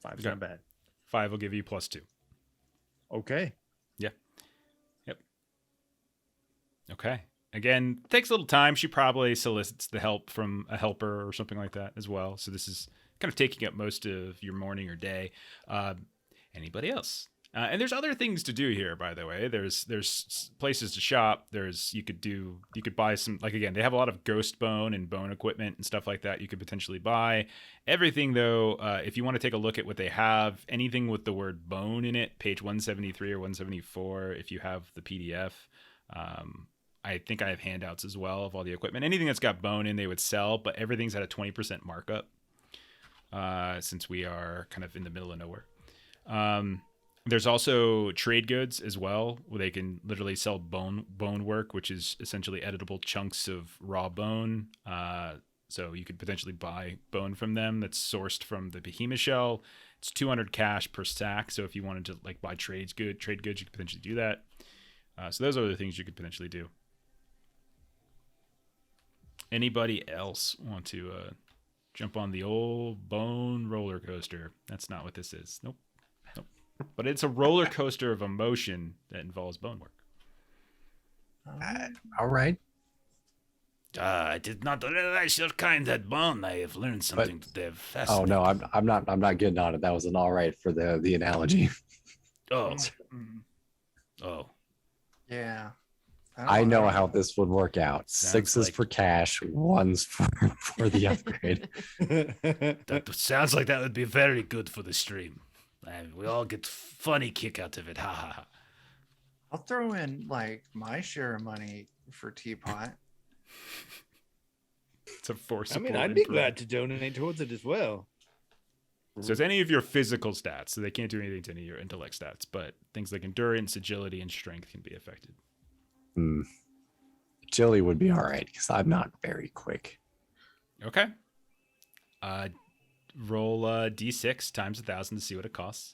5's Okay. not bad. 5 will give you +2. Okay. Okay. Again, takes a little time. She probably solicits the help from a helper or something like that as well. So this is kind of taking up most of your morning or day. Anybody else? And there's other things to do here, by the way. There's places to shop. You could buy some, like, again, they have a lot of ghost bone and bone equipment and stuff like that you could potentially buy. Everything, though, if you want to take a look at what they have, anything with the word bone in it, page 173 or 174, if you have the PDF. I think I have handouts as well of all the equipment. Anything that's got bone in, they would sell, but everything's at a 20% markup since we are kind of in the middle of nowhere. There's also trade goods as well, where they can literally sell bone work, which is essentially editable chunks of raw bone. So you could potentially buy bone from them that's sourced from the behemoth shell. It's 200 cash per stack. So if you wanted to like buy trade goods, you could potentially do that. So those are the things you could potentially do. Anybody else want to jump on the old bone roller coaster? That's not what this is. Nope. But it's a roller coaster of emotion that involves bone work. All right. I did not realize your kind had bone. I have learned something today. Oh no, I'm not getting on it. That was an all right for the analogy. Oh. Oh. Yeah. I know how this would work out. Sounds 6s like- for cash, 1s for the upgrade. That sounds like that would be very good for the stream. We all get funny kick out of it. Ha ha ha. I'll throw in like my share of money for Teapot. It's a force. I mean, I'd be glad to donate towards it as well. So it's any of your physical stats. So they can't do anything to any of your intellect stats, but things like endurance, agility, and strength can be affected. Agility would be all right because I'm not very quick. Okay. Roll d6 times 1,000 to see what it costs.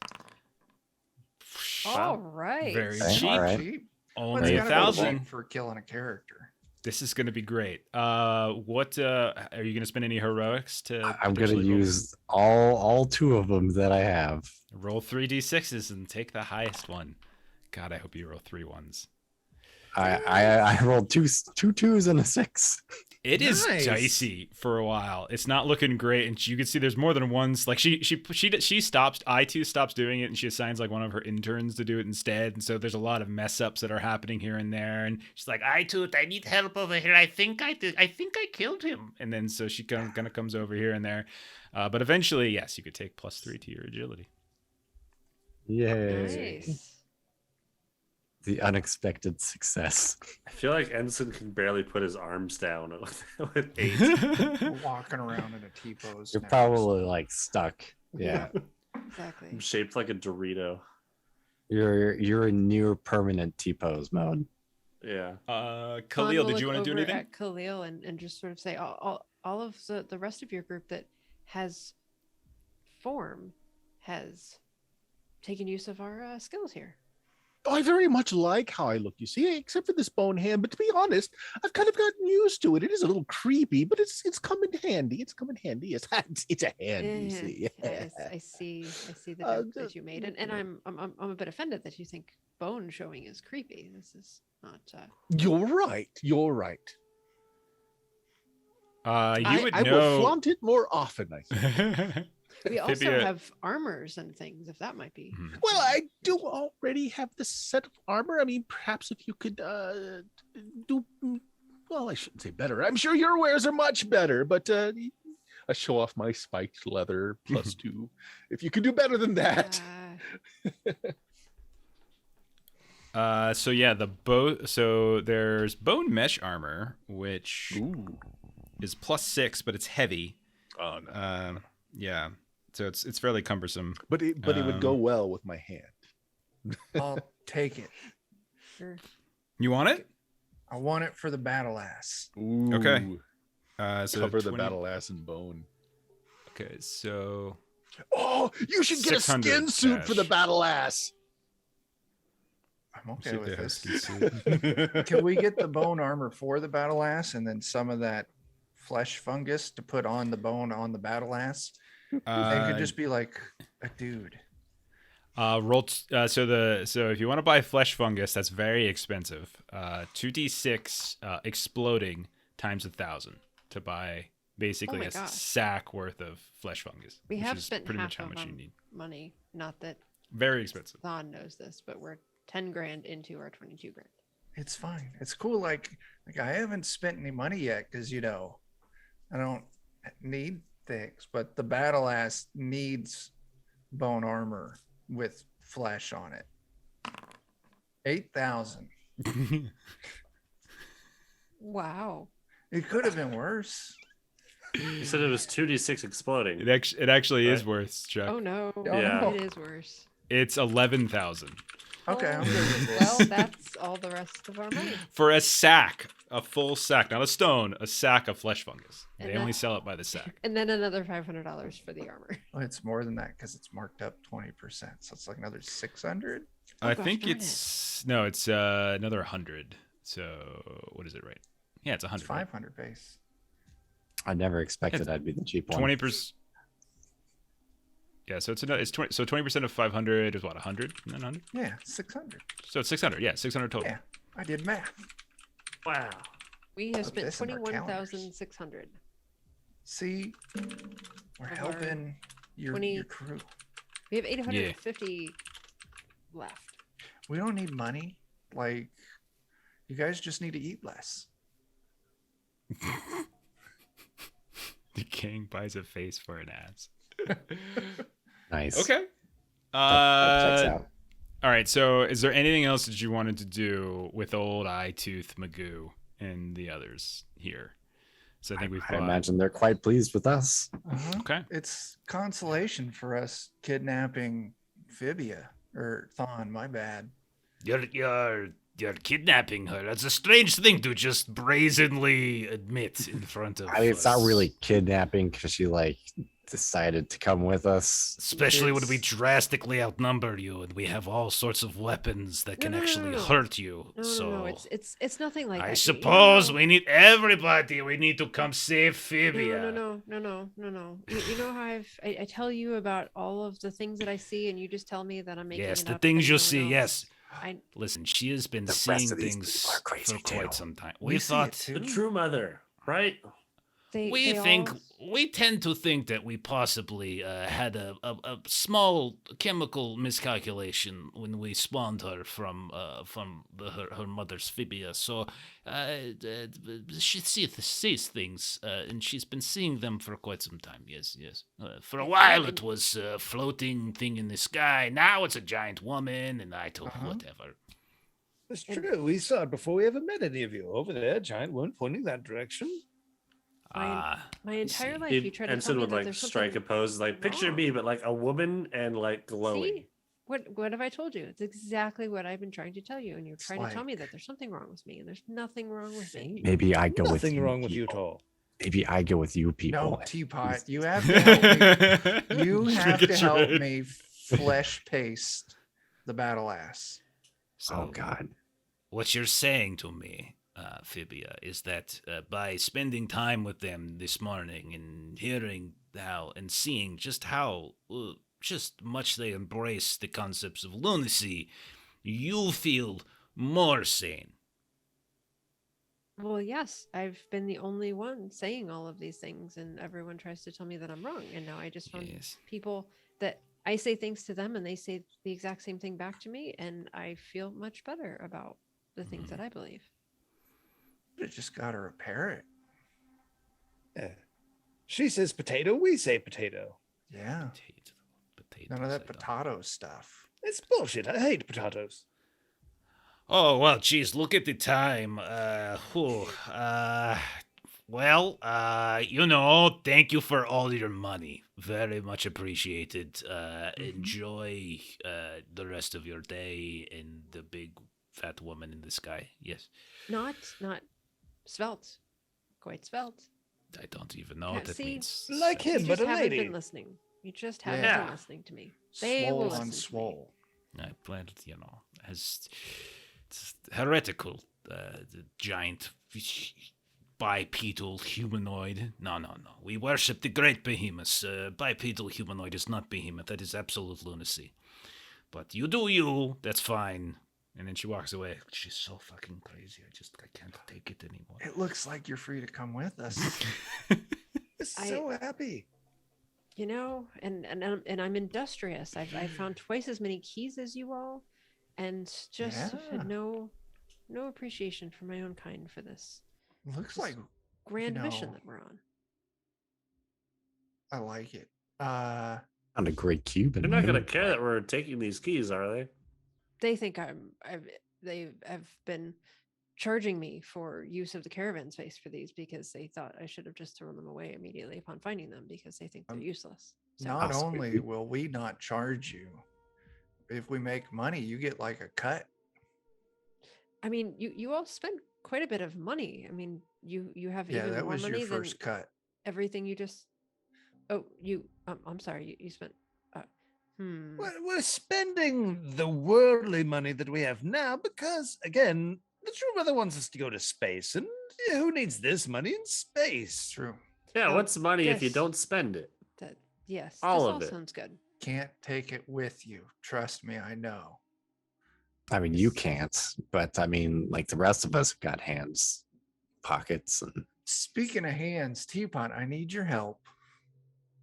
All right. Very Okay, cheap. all right. Cheap. Only Well, it's gotta go 1,000. cheap for killing a character. This is going to be great. What are you going to spend any heroics to? I'm going to potentially roll? use all 2 of them that I have. Roll 3 d6s and take the highest one. God, I hope you roll 3 1s. I rolled two 2s and a 6. It is Nice. dicey for a while. It's not looking great, and you can see there's more than ones. Like she stops. I2 stops doing it, and she assigns like one of her interns to do it instead. And so there's a lot of mess ups that are happening here and there. And she's like, I2, I need help over here. I think I killed him. And then so she kind of comes over here and there. But eventually, yes, you could take +3 to your agility. Yay. Nice. The unexpected success. I feel like Ensen can barely put his arms down with 8. We're walking around in a T-pose. You're now. probably like stuck. Yeah. Exactly. I'm shaped like a Dorito. You're in near permanent T-pose mode. Yeah. Khalil, did you want to do over anything? At Khalil and just sort of say all of the rest of your group that has form has taken use of our skills here. I very much like how I look, you see, except for this bone hand. But to be honest, I've kind of gotten used to it. It is a little creepy, but it's come in handy. It's come in handy. It's a hand, you see. Yes, I see the joke that you made, and I'm a bit offended that you think bone showing is creepy. This is not. You're right. You're right. You would I know. will flaunt it more often, I think. We also Fibia- have armors and things, if that might be. Mhm. Well, I do already have this set of armor. I mean, perhaps if you could do, well, I shouldn't say better. I'm sure your wares are much better, but I show off my spiked leather +2. If you could do better than that. So yeah, so there's bone mesh armor, which is +6, but it's heavy. Oh no. Yeah. So it's fairly cumbersome. But it would go well with my hand. I'll take it. Sure. You want it? I want it for the battle ass. Ooh. Okay. So Cover the 20 battle ass in bone. Okay, so Oh, you should get a 600 skin suit for the cash. battle ass. I'm okay see if with they have this. skin suit. Can we get the bone armor for the battle ass and then some of that flesh fungus to put on the bone on the battle ass? And could just be like a dude. So if you want to buy flesh fungus, that's very expensive. 2d6 exploding times 1,000 to buy basically my a gosh. sack worth of flesh fungus. We which have is spent pretty half much how of much you need. money. Not that Very expensive. Thon knows this, but we're 10 grand into our 22 grand. It's fine. It's cool. Like I haven't spent any money yet because I don't need things, but the battle ass needs bone armor with flesh on it. 8,000. Wow. It could have been worse. You said it was 2d6 exploding. It actually is Right. worse, Chuck. Oh no. Yeah. It is worse. It's 11,000 Okay, I'm Oh, good with this. well, that's all the rest of our money. for a sack, a full sack, not a stone, a sack of flesh fungus. And They only that- sell it by the sack. And then another $500 for the armor. Well, it's more than that because it's marked up 20%. So it's like another 600. Oh, I gosh think darn it. it's another 100. So what is it, right? Yeah, it's 100. It's 500 base. I never expected I'd be the cheap one. 20%. Yeah, so it's 20. So 20% of 500 is what, 100? And then 100. Yeah, 600. So it's 600. Yeah, 600 total. Yeah, I did math. Wow. We have Put spent this in our calendars. 21,600. See, we're Of our helping your 20 crew. We have 850 left. We don't need money. Like, you guys just need to eat less. The king buys a face for an ass. Nice. Okay. That checks out. All right. So, is there anything else that you wanted to do with old Eyetooth Magoo and the others here? So I think we've. I imagine they're quite pleased with us. Okay. It's consolation for us kidnapping Fibia or Thon. My bad. You're kidnapping her. That's a strange thing to just brazenly admit in front of I mean, it's not us. really kidnapping because she decided to come with us. Especially when we It's- drastically outnumber you and we have all sorts of weapons that can No, actually no. hurt you. No, so no, it's nothing like that. I You suppose know- we need everybody. We need to come save Fibia. No. You know how I tell you about all of the things that I see, and you just tell me that I'm making Yes, it the up things and you no see. one Yes. else. I Listen, she has been The rest seeing of these things people are crazy for quite too. some time. We We see it thought too. The true mother, right? we tend to think that we possibly had a small chemical miscalculation when we spawned her from her mother's Fibia. So she sees things, and she's been seeing them for quite some time. Yes. For a while it was a floating thing in the sky. Now it's a giant woman, and I told whatever. That's true. We saw it before we ever met any of you. Over there, giant one pointing that direction. My entire life, Dude, you try to tell Ensign me would that like there's strike a something pose, like picture wrong. me, but like a woman and like glowing. See? What have I told you? It's exactly what I've been trying to tell you, and you're It's trying to tell me like- that there's something wrong with me, and there's nothing wrong with me. Maybe I go with Nothing you. wrong with you at people. all. Maybe I go with you people. No, Teapot, you have to help me. You have to help me flesh paste the battle ass. So Oh God. what you're saying to me, Fibia, is that by spending time with them this morning and hearing how and seeing just how just much they embrace the concepts of lunacy, you feel more sane. Well, yes, I've been the only one saying all of these things, and everyone tries to tell me that I'm wrong. And now I just found Yes. people that I say things to them, and they say the exact same thing back to me, and I feel much better about the things that I believe. You just got to repair it. Yeah. She says potato, we say potato. Yeah. Potatoes, None of that I don't- potato stuff. It's bullshit. I hate potatoes. Oh, well, geez, look at the time. Thank you for all your money. Very much appreciated. Enjoy the rest of your day and the big fat woman in the sky. Yes. Not svelte, quite svelte. I don't even know Yeah, what that see, means. Like You him, just but a haven't lady. been listening. You just haven't Yeah. been listening to me. They will Swole listen on to me. swole. I planned, as it's heretical. The giant bipedal humanoid. No. We worship the great behemoth. Bipedal humanoid is not behemoth. That is absolute lunacy. But you do you. That's fine. And then she walks away. She's so fucking crazy. I can't take it anymore. It looks like you're free to come with us. So happy. You know, and I'm industrious. I've found twice as many keys as you all, and just Yeah. had no appreciation for my own kind for this Looks This like grand mission know, that we're on. I like it. Found a great cube. They're not going to care that we're taking these keys, are they? They think they have been charging me for use of the caravan space for these because they thought I should have just thrown them away immediately upon finding them because they think they're useless. So Not Oh, only sweet. will we not charge you, if we make money, you get like a cut. I mean, you all spend quite a bit of money. I mean, you have Yeah, even that more was money your first than cut. everything you just. Oh, I'm sorry. You spent. We're spending the worldly money that we have now because, again, the True Mother wants us to go to space, and who needs this money in space? True. Yeah, Oh, what's money if you this- don't spend it? That yes, All this of it. sounds good. Can't take it with you. Trust me, I know. I mean, you can't, but I mean, like the rest of us have got hands, pockets, and Speaking of hands, Teapot, I need your help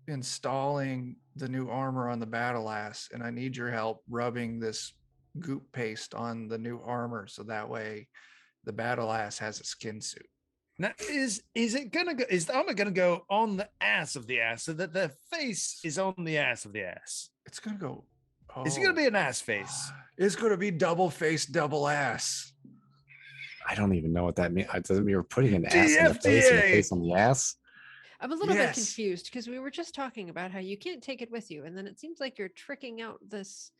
installing the new armor on the battle ass, and I need your help rubbing this goop paste on the new armor so that way the battle ass has a skin suit. Now, is it gonna go? Is the armor gonna go on the ass of the ass so that the face is on the ass of the ass? It's gonna go. Is it gonna be an ass face? It's gonna be double face, double ass. I don't even know what that means. Does it mean you're putting an ass on the face and the DFDA. face on the ass? I'm a little bit Yes. confused because we were just talking about how you can't take it with you, and then it seems like you're tricking out this.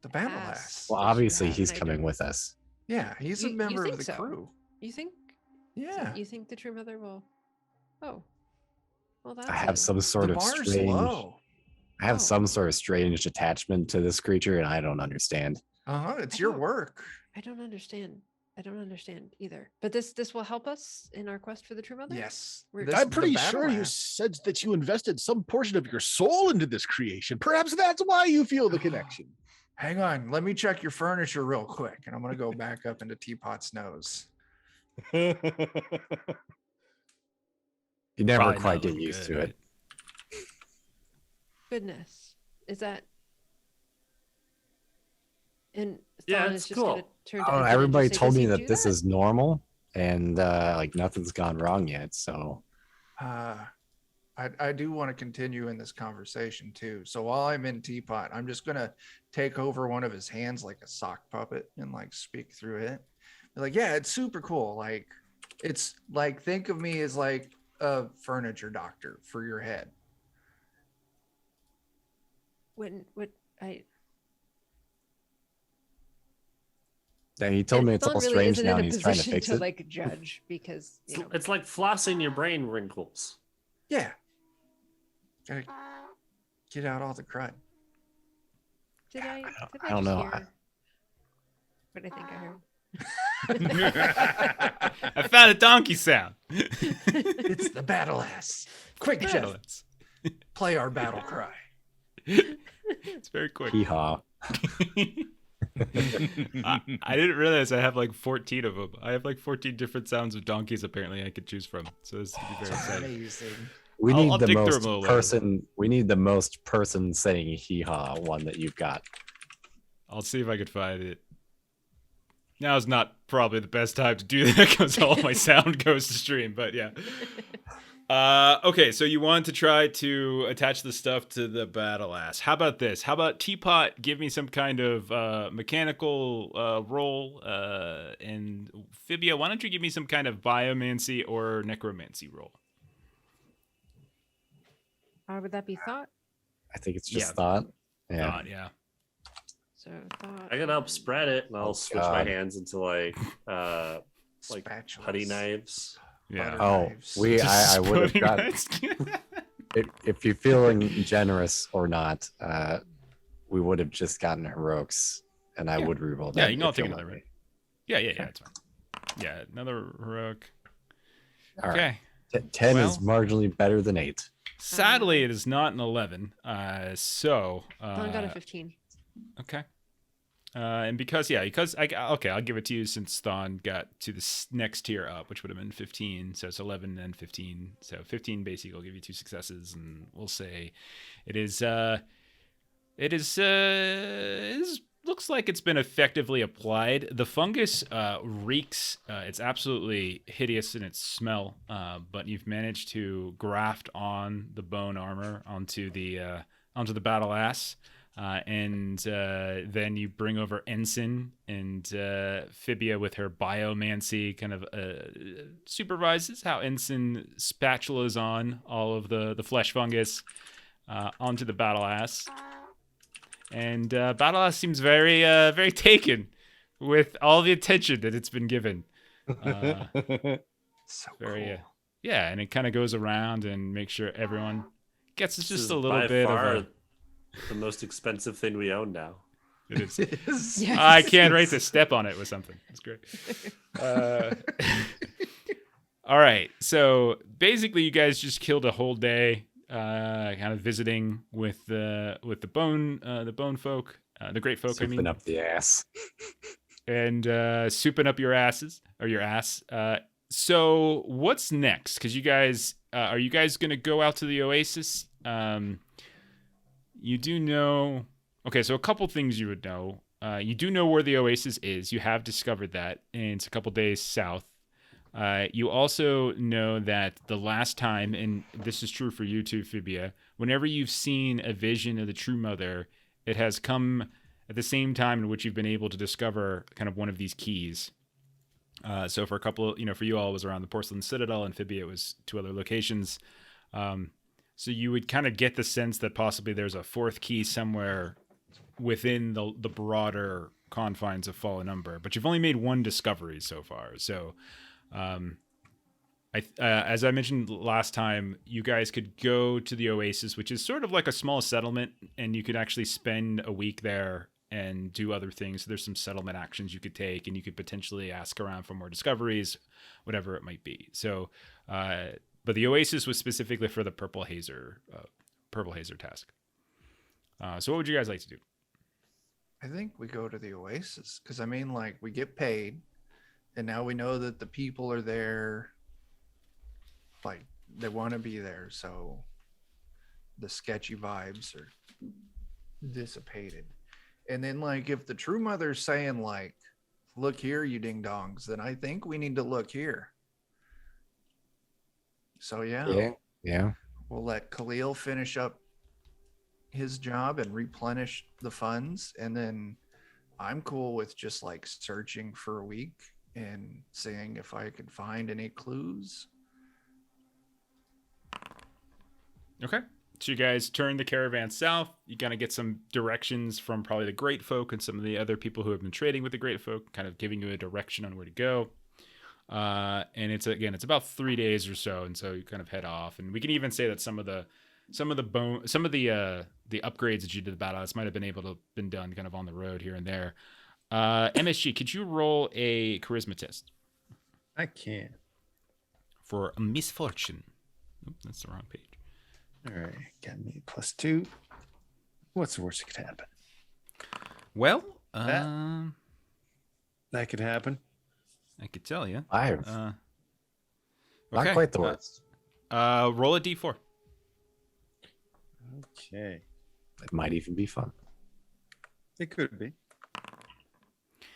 The battle Ass. ass. Well, Yes, you obviously have, he's and I coming don't- with us. Yeah, he's a You member of think the so? crew. You think? Yeah. You think the True Mother will? Oh, well, that's. I have a- some sort the of bar's strange. low. I have Oh. some sort of strange attachment to this creature, and I don't understand. It's I your don't- work. I don't understand. I don't understand either. But this will help us in our quest for the True Mother. Yes. We're- This- I'm the pretty battle sure you ass. said that you invested some portion of your soul into this creation. Perhaps that's why you feel the connection. Hang on, let me check your furniture real quick, and I'm gonna go back up into Teapot's nose. You never Probably quite not get looking used good, to right? it. Goodness, is that? And Yeah, Thawne it's is just gonna cool. turn I to don't know, Ensen and everybody just say, told "Does me he that do this is normal, and like nothing's gone wrong yet. So I do want to continue in this conversation too. So while I'm in Teapot, I'm just gonna take over one of his hands like a sock puppet and like speak through it. Be like, yeah, it's super cool. Like, it's like, think of me as like a furniture doctor for your head. What I? yeah, he told me it's Thawne all really strange isn't now, in and a he's trying to position fix it. like judge because you know. It's like flossing your brain wrinkles. Yeah. Gotta get out all the crud. Did I? Did I don't just know. hear what I think I heard. I found a donkey sound. It's the battle ass. Quick, Jeff, Balance. play our battle cry. It's very quick. Hee haw. I didn't realize I have like 14 of them. I have like 14 different sounds of donkeys apparently I could choose from. So this could be very exciting. Amazing. We I'll need the dig through most them a little person. We need the most person saying hee haw one that you've got. I'll see if I could find it. Now's not probably the best time to do that because all my sound goes to stream, but yeah. Okay, so you want to try to attach the stuff to the battle ass. How about this? How about Teapot give me some kind of mechanical roll? And Fibia, why don't you give me some kind of biomancy or necromancy roll? Would that be thought? I think it's just Yeah. thought. Yeah. God, yeah. So thought. I can help spread it, and I'll switch my God. hands into like Spatulas. putty knives. Yeah. Butter Oh, knives. I would have Just got putting if you're feeling generous or not. We would have just gotten heroics, and I Yeah. would reroll that. Yeah, you can all if take you another want round. me. Yeah, it's fine. Yeah, another heroic. All right. Okay. 10 is Well- marginally better than 8. Sadly, it is not an 11. So. Thon got a 15. Okay. And because I'll give it to you since Thon got to the next tier up, which would have been 15. So it's 11 and 15. So 15 basically will give you 2 successes, and we'll say it is looks like it's been effectively applied. The fungus reeks. It's absolutely hideous in its smell, but you've managed to graft on the bone armor onto the battle ass. And then you bring over Ensen, and Fibia with her biomancy kind of supervises how Ensen spatulas on all of the flesh fungus onto the battle ass. And battle ass seems very very taken with all the attention that it's been given. So Very cool. yeah, and it kind of goes around and makes sure everyone gets This just is a little by bit far of a. the most expensive thing we own now. It is. Yes. I can't wait to step on it with something. It's great. All right. So basically, you guys just killed a whole day, kind of visiting with the bone folk, the great folk. Souping up the ass. And souping up your asses or your ass. So what's next? Because you guys are you guys gonna go out to the oasis? You do know. Okay, so a couple things you would know. You do know where the oasis is. You have discovered that, and it's a couple days south. You also know that the last time, and this is true for you too, Fibia, whenever you've seen a vision of the True Mother, it has come at the same time in which you've been able to discover kind of one of these keys. So for a couple, for you all, it was around the Porcelain Citadel, and Fibia, it was 2 other locations. So you would kind of get the sense that possibly there's a 4th key somewhere within the broader confines of Fallen Umber, but you've only made 1 discovery so far. So, as I mentioned last time, you guys could go to the Oasis, which is sort of like a small settlement, and you could actually spend a week there and do other things. So there's some settlement actions you could take, and you could potentially ask around for more discoveries, whatever it might be. So, but the Oasis was specifically for the Purple Hazer task. So what would you guys like to do? I think we go to the Oasis because like we get paid, and now we know that the people are there. Like they want to be there, so the sketchy vibes are dissipated. And then like if the True Mother's saying like, "Look here, you ding dongs," then I think we need to look here. So Yeah. we'll let Khalil finish up his job and replenish the funds, and then I'm cool with just like searching for a week and seeing if I could find any clues. Okay. So you guys turn the caravan south. You kind of get some directions from probably the Great Folk and some of the other people who have been trading with the Great Folk, kind of giving you a direction on where to go. And it's about 3 days or so, and so you kind of head off. And we can even say that some of the upgrades that you did the battle might have been able to been done kind of on the road here and there. MSG, could you roll a charisma test I can. for a misfortune? Oop, that's the wrong page. All right, got me +2. What's the worst that could happen? Well, That could happen. I could tell you. 5. Okay. Not quite the worst. Roll a d4. Okay. It might even be fun. It could be.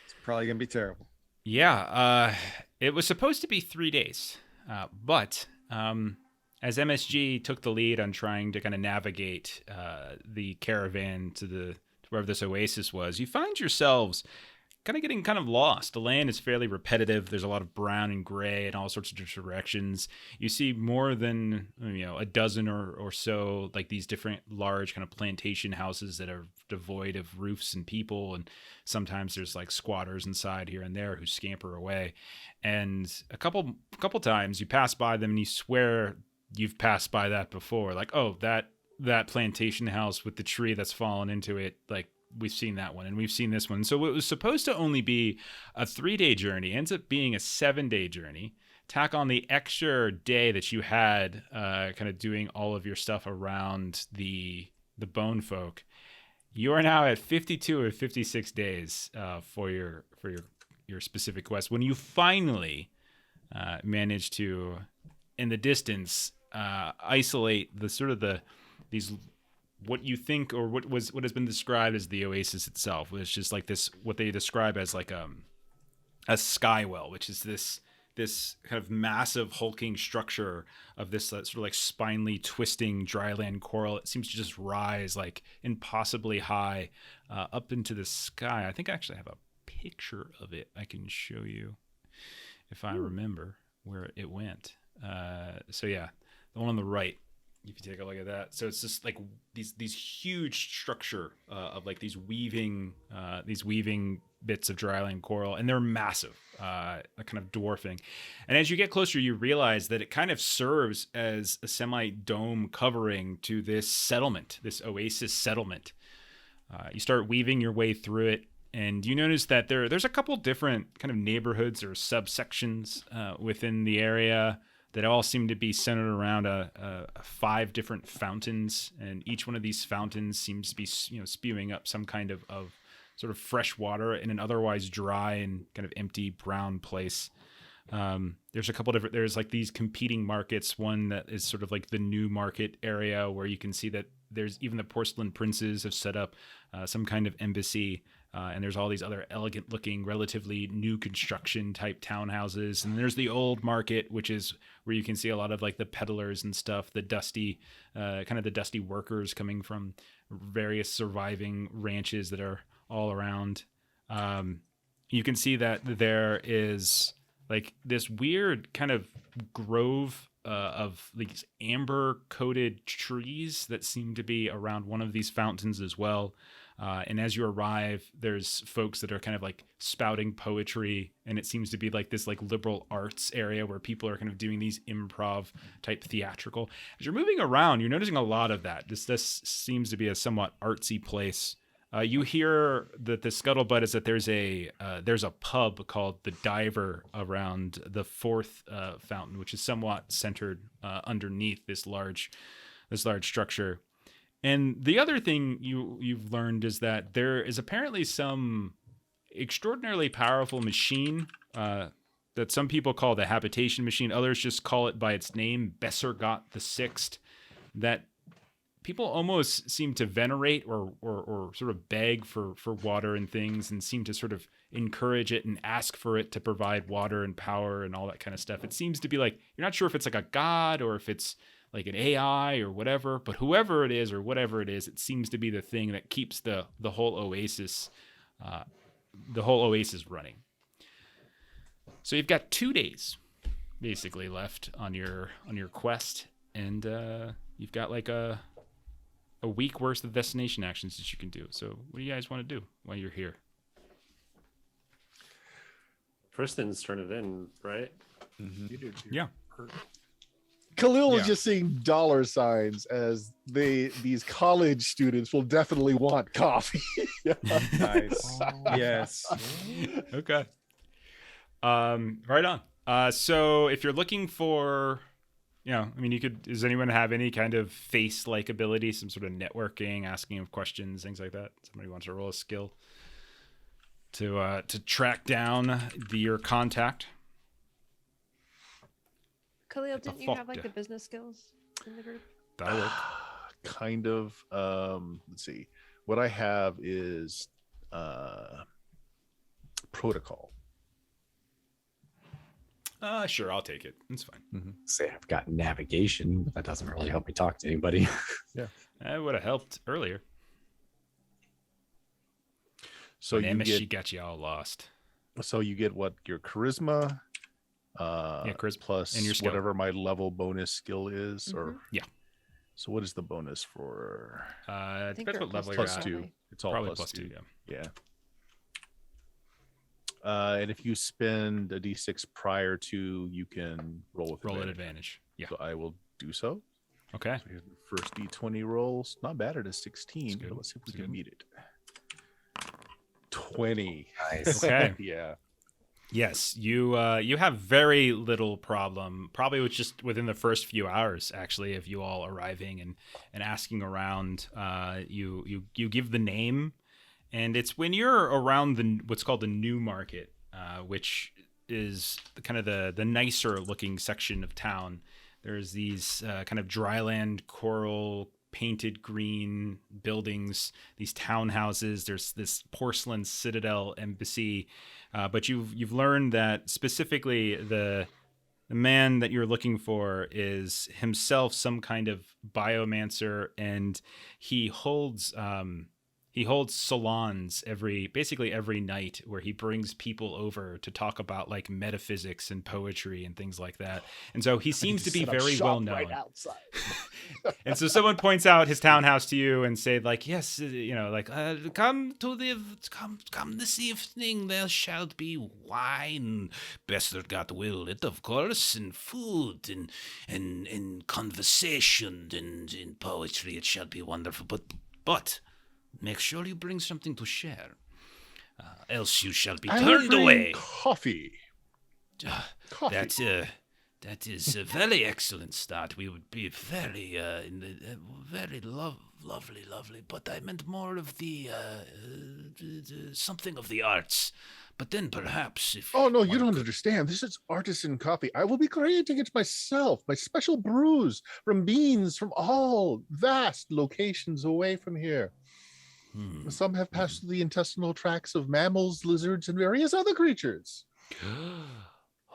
It's probably going to be terrible. Yeah. It was supposed to be 3 days, but as MSG took the lead on trying to kind of navigate the caravan to wherever this oasis was, you find yourselves kind of getting kind of lost. The land is fairly repetitive. There's a lot of brown and gray in all sorts of different directions. You see more than a dozen or so like these different large kind of plantation houses that are devoid of roofs and people, and sometimes there's like squatters inside here and there who scamper away. And a couple times you pass by them and you swear you've passed by that before. Like, oh, that plantation house with the tree that's fallen into it, like, we've seen that one and we've seen this one. So it was supposed to only be a 3-day journey, ends up being a 7-day journey. Tack on the extra day that you had kind of doing all of your stuff around the bone folk. You are now at 52 or 56 days for your specific quest. When you finally manage to, in the distance, isolate these what you think, or what has been described as the oasis itself, which is like this, what they describe as like a skywell, which is this kind of massive hulking structure of this sort of like spinally twisting dryland coral. It seems to just rise like impossibly high up into the sky. I think I actually have a picture of it I can show you if I remember where it went. So yeah, the one on the right, if you take a look at that. So it's just like these huge structure of like these weaving bits of dryland coral, and they're massive, kind of dwarfing. And as you get closer, you realize that it kind of serves as a semi-dome covering to this settlement, this oasis settlement. You start weaving your way through it, and you notice that there's a couple different kind of neighborhoods or subsections within the area that all seem to be centered around 5 different fountains, and each one of these fountains seems to be spewing up some kind of sort of fresh water in an otherwise dry and kind of empty brown place. There's a couple different, there's like these competing markets, one that is sort of like the new market area where you can see that there's even the porcelain princes have set up some kind of embassy. And there's all these other elegant looking, relatively new construction type townhouses. And there's the old market, which is where you can see a lot of like the peddlers and stuff, the dusty workers coming from various surviving ranches that are all around. You can see that there is like this weird kind of grove of these amber coated trees that seem to be around one of these fountains as well. And as you arrive, there's folks that are kind of like spouting poetry, and it seems to be like this like liberal arts area where people are kind of doing these improv type theatrical. As you're moving around, you're noticing a lot of that. This seems to be a somewhat artsy place. You hear that the scuttlebutt is that there's a pub called the Diver around the 4th fountain, which is somewhat centered underneath this large structure. And the other thing you've learned is that there is apparently some extraordinarily powerful machine that some people call the habitation machine. Others just call it by its name, Bessergot the Sixth, that people almost seem to venerate or sort of beg for water and things, and seem to sort of encourage it and ask for it to provide water and power and all that kind of stuff. It seems to be like, you're not sure if it's like a god or if it's like an AI or whatever, but whoever it is or whatever it is, it seems to be the thing that keeps the whole oasis running. So you've got 2 days basically left on your quest, and you've got like a week worth of destination actions that you can do. So what do you guys want to do while you're here? First thing is turn it in, right? Mm-hmm. Yeah. Khalil Yeah. is just seeing dollar signs as these college students will definitely want coffee. Nice. Yes. Okay. Right on. So if you're looking for, does anyone have any kind of face-like ability, some sort of networking, asking of questions, things like that? Somebody wants to roll a skill? to track down your contact. Khalil, It's a didn't you have fuck. like the business skills in the group? That'll work. Kind of. Let's see. What I have is protocol. Sure, I'll take it. It's fine. Say I've got navigation, but that doesn't really help me talk to anybody. That would have helped earlier. So When you MSG get. got you all lost. So you get what your charisma. Charisma plus and your skill. whatever my level bonus skill is, or Yeah. So what is the bonus for? I It think depends they're what level plus you're at. 2. probably. It's all Probably plus plus 2, yeah. And if you spend a d6 prior to, you can roll with Roll at advantage. advantage. Yeah. So I will do so. Okay. So here's the first d20 rolls. Not bad at a 16. That's good. But let's see if we That's can good. meet it. 20. Nice. Okay. Yeah. Yes, you have very little problem, probably with just within the first few hours, actually, of you all arriving and asking around. You give the name, and it's when you're around what's called the New Market, which is kind of the nicer looking section of town. There's these kind of dryland coral painted green buildings, these townhouses. There's this porcelain citadel embassy. But you've learned that specifically the man that you're looking for is himself some kind of biomancer, and he holds salons basically every night where he brings people over to talk about like metaphysics and poetry and things like that. And so he seems to be very well known. right outside. And so someone points out his townhouse to you and say like, yes, come this evening. There shall be wine, best that God will it, of course, and food and conversation and in poetry. It shall be wonderful. But make sure you bring something to share, else you shall be I turned bring away. Coffee. Coffee. That is a very excellent start. We would be very lovely. But I meant more of the something of the arts. But then perhaps if Oh no, you don't understand. This is artisan coffee. I will be creating it myself. My special brews from beans from all vast locations away from here. Some have passed through the intestinal tracts of mammals, lizards, and various other creatures.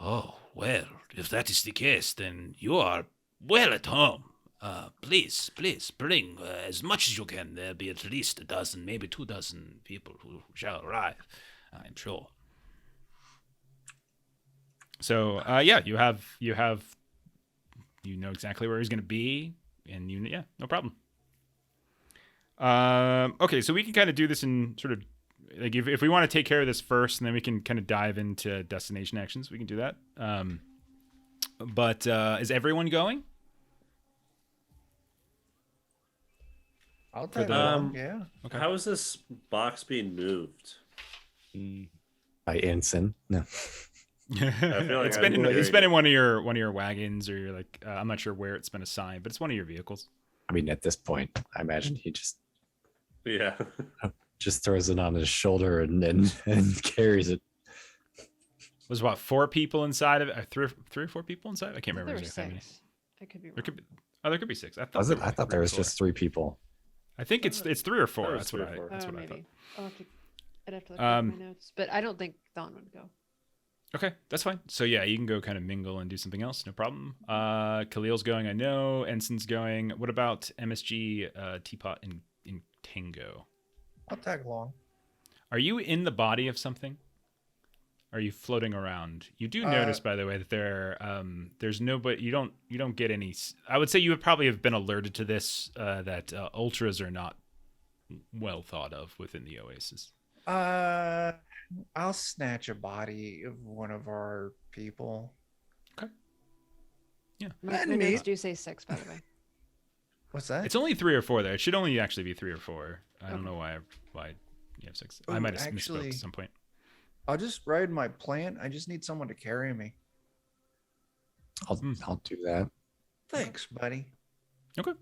Oh, well, if that is the case, then you are well at home. Please bring as much as you can. There'll be at least a dozen, maybe 2 dozen people who shall arrive, I'm sure. So you know exactly where he's going to be, and no problem. Okay, so we can kind of do this in sort of like if we want to take care of this first, and then we can kind of dive into destination actions. We can do that. But is everyone going? I'll tag the- along. Yeah. Okay. How is this box being moved? By Ensen. No. feel like It's I'm been worried. in one of your wagons, or you're like I'm not sure where it's been assigned, but it's one of your vehicles. I mean, at this point, I imagine he Yeah. just throws it on his shoulder and carries it. Was what 4 people inside of it? Three or 4 people inside? I can't There remember were exactly how many. 6. I could be wrong. There could be 6. I Was there it? were I like thought 3 there or was 4. just 3 people. I think it's 3 or 4. That was That's 3 what or I 4. that's what I maybe. thought. I'd have to look at my notes, but I don't think Dawn would go. Okay, that's fine. So yeah, you can go kind of mingle and do something else, no problem. Khalil's going, I know. Ensign's going. What about MSG, Teapot, and Tango? I'll tag along. Are you in the body of something? Are you floating around? You do notice, by the way, that there's nobody. You don't get any. I would say you would probably have been alerted to this. That ultras are not well thought of within the Oasis. I'll snatch a body of one of our people. My me. notes do say 6, by the way. What's that? It's only 3 or 4 there. It should only actually be 3 or 4. I don't Okay. know why you have 6. I Ooh, might have misspoke actually- at some point. I'll just ride my plant. I just need someone to carry me. I'll do that. Thanks, buddy. Okay.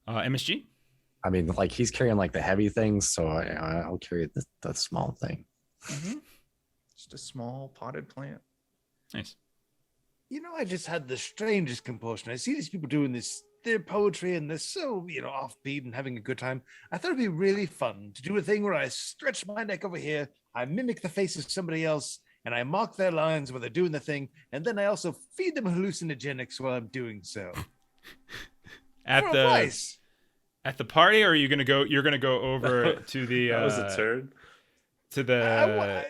MSG. I mean, like he's carrying like the heavy things, so I'll carry the small thing. Mm-hmm. Just a small potted plant. Nice. You know, I just had the strangest compulsion. I see these people doing their poetry, and they're so, offbeat and having a good time. I thought it'd be really fun to do a thing where I stretch my neck over here, I mimic the face of somebody else, and I mock their lines while they're doing the thing, and then I also feed them hallucinogenics while I'm doing so. At the party, or are you gonna go? You're gonna go over to the. That was a turn. To the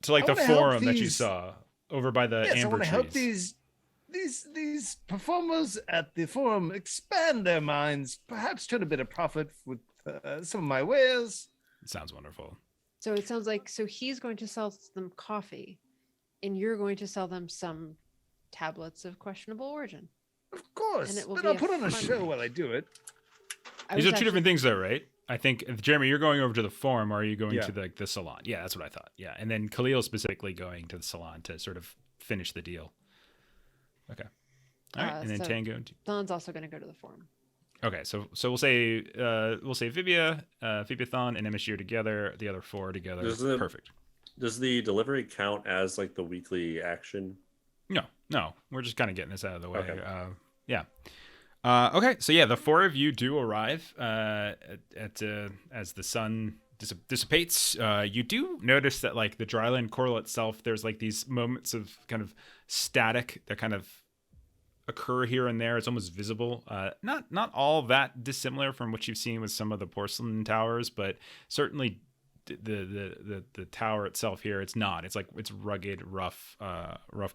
to like the forum that you saw over by the amber I want to help trees. these performers at the forum expand their minds, perhaps turn a bit of profit with some of my wares. It sounds wonderful. So it sounds like he's going to sell them coffee, and you're going to sell them some tablets of questionable origin. Of course, And it will but be I'll a put on a fun show night. while I do it. These are two different things, though, right? I think, Jeremy, you're going over to the forum, or are you going Yeah. to the salon? Yeah, that's what I thought. Yeah, and then Khalil specifically going to the salon to sort of finish the deal. Okay. All right, and then so Tango. Don's also going to go to the forum. Okay, so we'll say Vivia, Viviathon, and MSG are together. The other four are together. Perfect. Does the delivery count as like the weekly action? No, we're just kind of getting this out of the way. Okay. Yeah. Okay, so yeah, the four of you do arrive at as the sun dissipates. You do notice that like the dryland coral itself, there's like these moments of kind of static that kind of occur here and there. It's almost visible. Not all that dissimilar from what you've seen with some of the porcelain towers, but certainly the tower itself here, it's not. It's like it's rugged, rough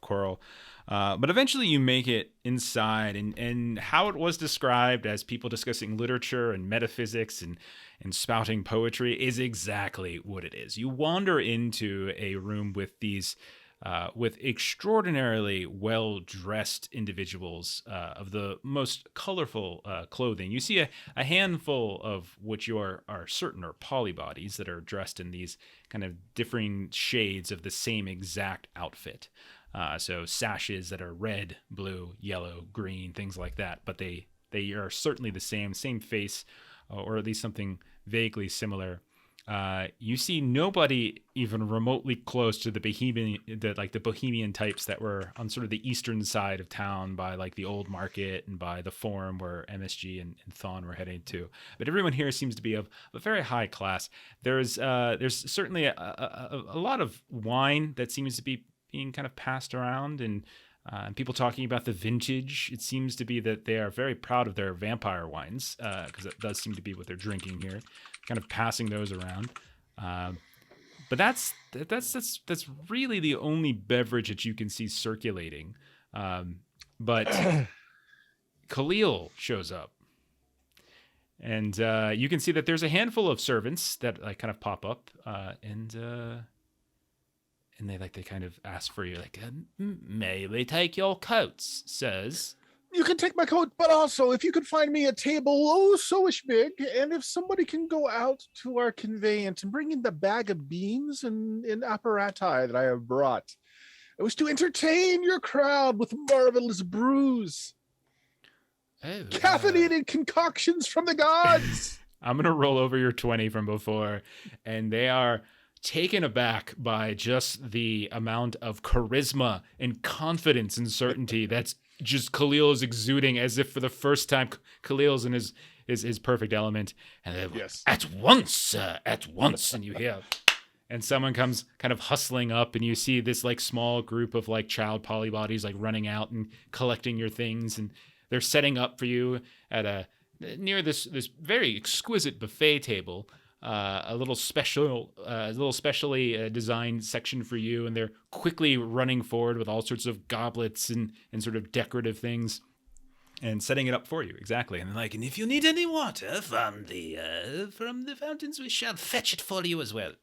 coral. But eventually you make it inside, and how it was described as people discussing literature and metaphysics and spouting poetry is exactly what it is. You wander into a room with these with extraordinarily well-dressed individuals of the most colorful clothing. You see a handful of what you are certain are polybodies that are dressed in these kind of differing shades of the same exact outfit. So sashes that are red, blue, yellow, green, things like that. But they are certainly the same face, or at least something vaguely similar. You see nobody even remotely close to the Bohemian types that were on sort of the eastern side of town by like the old market and by the forum where MSG and Thon were heading to. But everyone here seems to be of a very high class. There's certainly a lot of wine that seems to be being kind of passed around, and people talking about the vintage. It seems to be that they are very proud of their vampire wines, because it does seem to be what they're drinking here, kind of passing those around. But that's really the only beverage that you can see circulating. But Khalil shows up, and you can see that there's a handful of servants that like kind of pop up, and they kind of ask for you, like, may we take your coats, sirs? You can take my coat, but also if you could find me a table so-ish big, and if somebody can go out to our conveyance and bring in the bag of beans and apparati that I have brought. It was to entertain your crowd with marvelous brews. Caffeinated concoctions from the gods. I'm going to roll over your 20 from before, and they are taken aback by just the amount of charisma and confidence and certainty that's just Khalil is exuding, as if for the first time Khalil's in his perfect element. And they're Yes. At once, sir, at once. And you hear, and someone comes kind of hustling up, and you see this like small group of like child polybodies like running out and collecting your things, and they're setting up for you at near this very exquisite buffet table. A little specially designed section for you, and they're quickly running forward with all sorts of goblets and sort of decorative things and setting it up for you. Exactly. And they're like, And if you need any water from the fountains, we shall fetch it for you as well.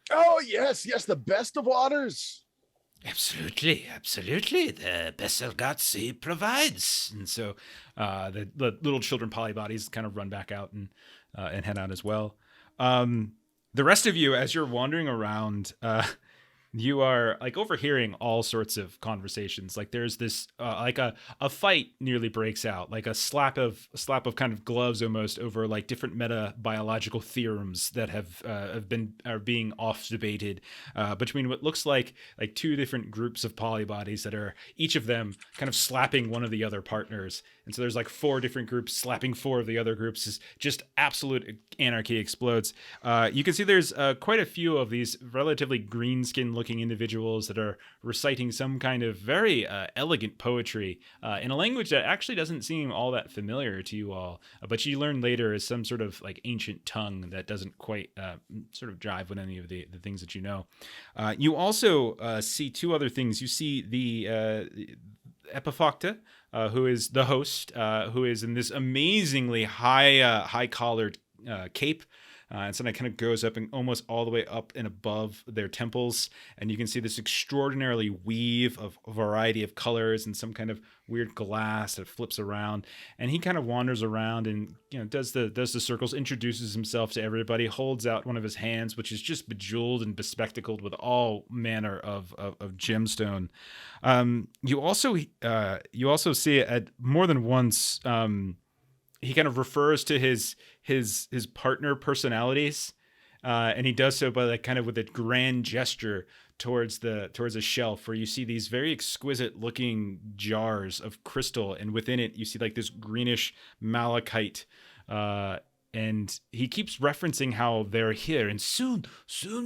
Oh, yes, the best of waters. Absolutely. The Besselgats he provides. and so the little children polybodies kind of run back out and head out as well. The rest of you, as you're wandering around, you are like overhearing all sorts of conversations. Like there's this like a fight nearly breaks out, like a slap of kind of gloves almost over like different meta biological theorems that are being off debated between what looks like two different groups of polybodies that are each of them kind of slapping one of the other partners. And so there's like 4 different groups slapping 4 of the other groups. Is just absolute anarchy explodes. You can see there's quite a few of these relatively green-skinned looking individuals that are reciting some kind of very elegant poetry in a language that actually doesn't seem all that familiar to you all, but you learn later is some sort of like ancient tongue that doesn't quite sort of jive with any of the things that you know. You also see 2 other things. You see the Epifocta, who is the host, who is in this amazingly high collared cape. And so it kind of goes up and almost all the way up and above their temples. And you can see this extraordinarily weave of a variety of colors and some kind of weird glass that flips around. And he kind of wanders around and, does the circles, introduces himself to everybody, holds out one of his hands, which is just bejeweled and bespectacled with all manner of gemstone. You also see it at more than once. He kind of refers to his partner personalities, and he does so by like kind of with a grand gesture towards a shelf where you see these very exquisite looking jars of crystal, and within it you see like this greenish malachite. And he keeps referencing how they're here, and soon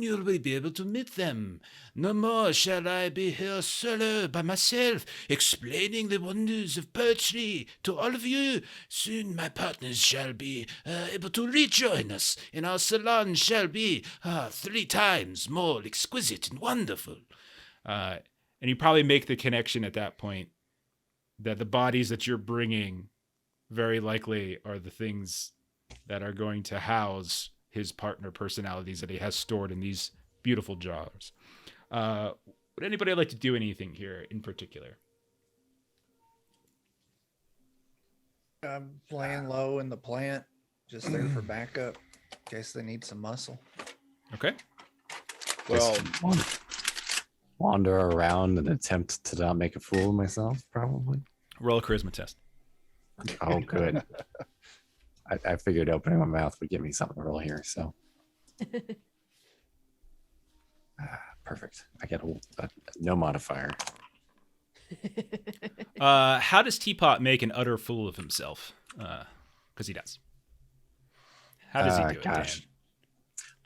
you'll be able to meet them. No more shall I be here solo by myself, explaining the wonders of poetry to all of you. Soon my partners shall be able to rejoin us, and our salon shall be 3 times more exquisite and wonderful. And you probably make the connection at that point that the bodies that you're bringing very likely are the things that are going to house his partner personalities that he has stored in these beautiful jars. Would anybody like to do anything here in particular? I'm laying low in the plant, just there for backup in case they need some muscle. Okay. Well, Wander around and attempt to not make a fool of myself, probably. Roll a charisma test. Oh, good. I figured opening my mouth would give me something to roll here, so. Perfect. I get a no modifier. How does Teapot make an utter fool of himself? Because he does. How does he do it, gosh. Dan?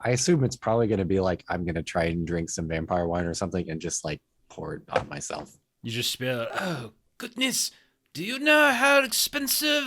I assume it's probably going to be like I'm going to try and drink some vampire wine or something and just like pour it on myself. You just spill, oh, goodness. Do you know how expensive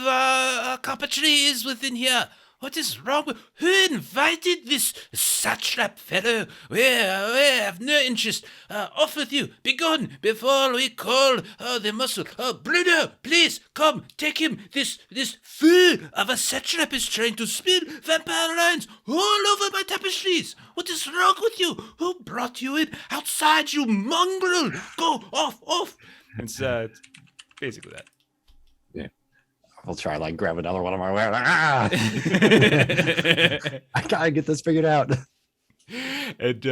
carpentry is within here? What is wrong with... Who invited this satrap fellow? We have no interest. Off with you. Begone before we call the muscle. Bruno, please, come, take him. This fool of a satrap is trying to spill vampire lines all over my tapestries. What is wrong with you? Who brought you in? Outside, you mongrel. Go, off. It's basically that. I'll try like grab another one of my way. I gotta get this figured out. And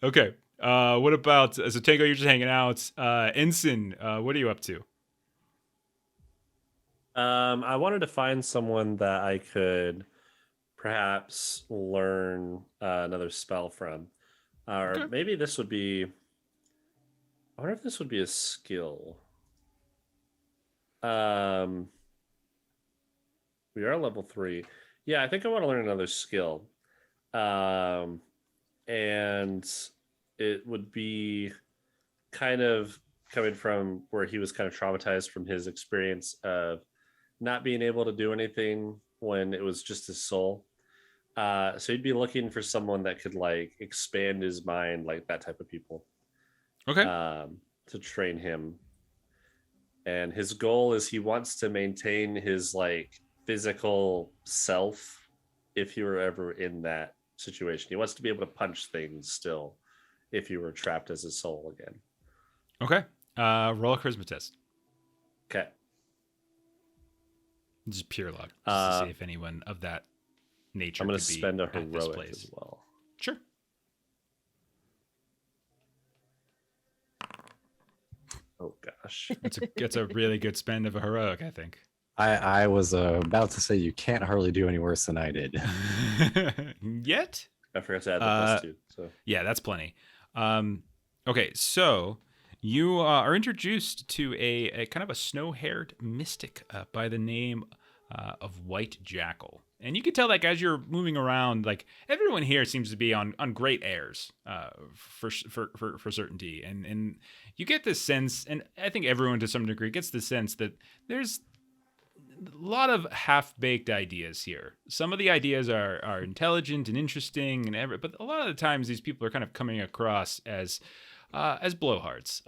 okay. What about so Tango? You're just hanging out. Ensign, what are you up to? I wanted to find someone that I could perhaps learn another spell from, or Okay. maybe this would be. I wonder if this would be a skill. We are level 3. Yeah, I think I want to learn another skill. And it would be kind of coming from where he was kind of traumatized from his experience of not being able to do anything when it was just his soul. So he'd be looking for someone that could like expand his mind, like that type of people. Okay. To train him. And his goal is he wants to maintain his like physical self if you were ever in that situation. He wants to be able to punch things still if you were trapped as a soul again. Okay. Roll a charisma test. Okay. Just pure luck. Just to see if anyone of that nature. I'm going to could be spend a at this heroic place. as well. Sure. Oh gosh. It's a really good spend of a heroic, I think. I was about to say you can't hardly do any worse than I did. Yet? I forgot to add the +2. So Yeah, that's plenty. Okay, so you are introduced to a kind of a snow-haired mystic by the name of White Jackal. And you can tell, like, as you're moving around, like, everyone here seems to be on great airs for certainty. And you get this sense, and I think everyone to some degree gets the sense that there's a lot of half-baked ideas here. Some of the ideas are intelligent and interesting, but a lot of the times these people are kind of coming across as blowhards.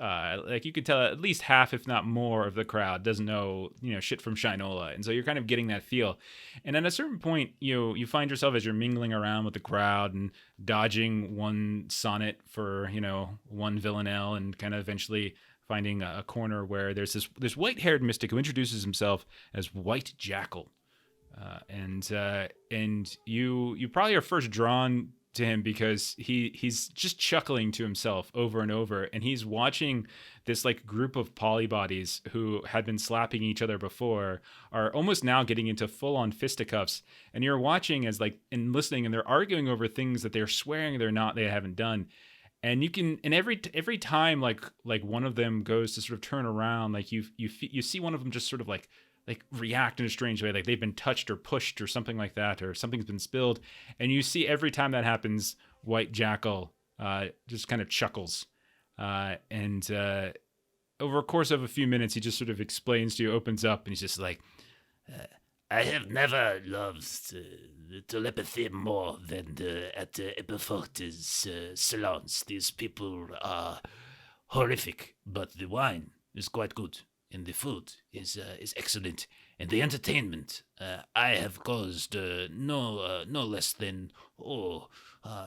Like you could tell at least half, if not more, of the crowd doesn't know shit from Shinola, and so you're kind of getting that feel. And at a certain point, you find yourself as you're mingling around with the crowd and dodging one sonnet for one villanelle, and kind of eventually finding a corner where there's this white-haired mystic who introduces himself as White Jackal, and you probably are first drawn to him because he's just chuckling to himself over and over, and he's watching this like group of polybodies who had been slapping each other before are almost now getting into full-on fisticuffs, and you're watching as and listening, and they're arguing over things that they're swearing they haven't done. And you can, and every time like one of them goes to sort of turn around, like you see one of them just sort of like react in a strange way, like they've been touched or pushed or something like that, or something's been spilled. And you see every time that happens, White Jackal just kind of chuckles. And over a course of a few minutes, he just sort of explains to you, opens up, and he's just like, I have never loved telepathy more than at Epiforte's salons. These people are horrific, but the wine is quite good, and the food is excellent, and the entertainment. I have caused no less than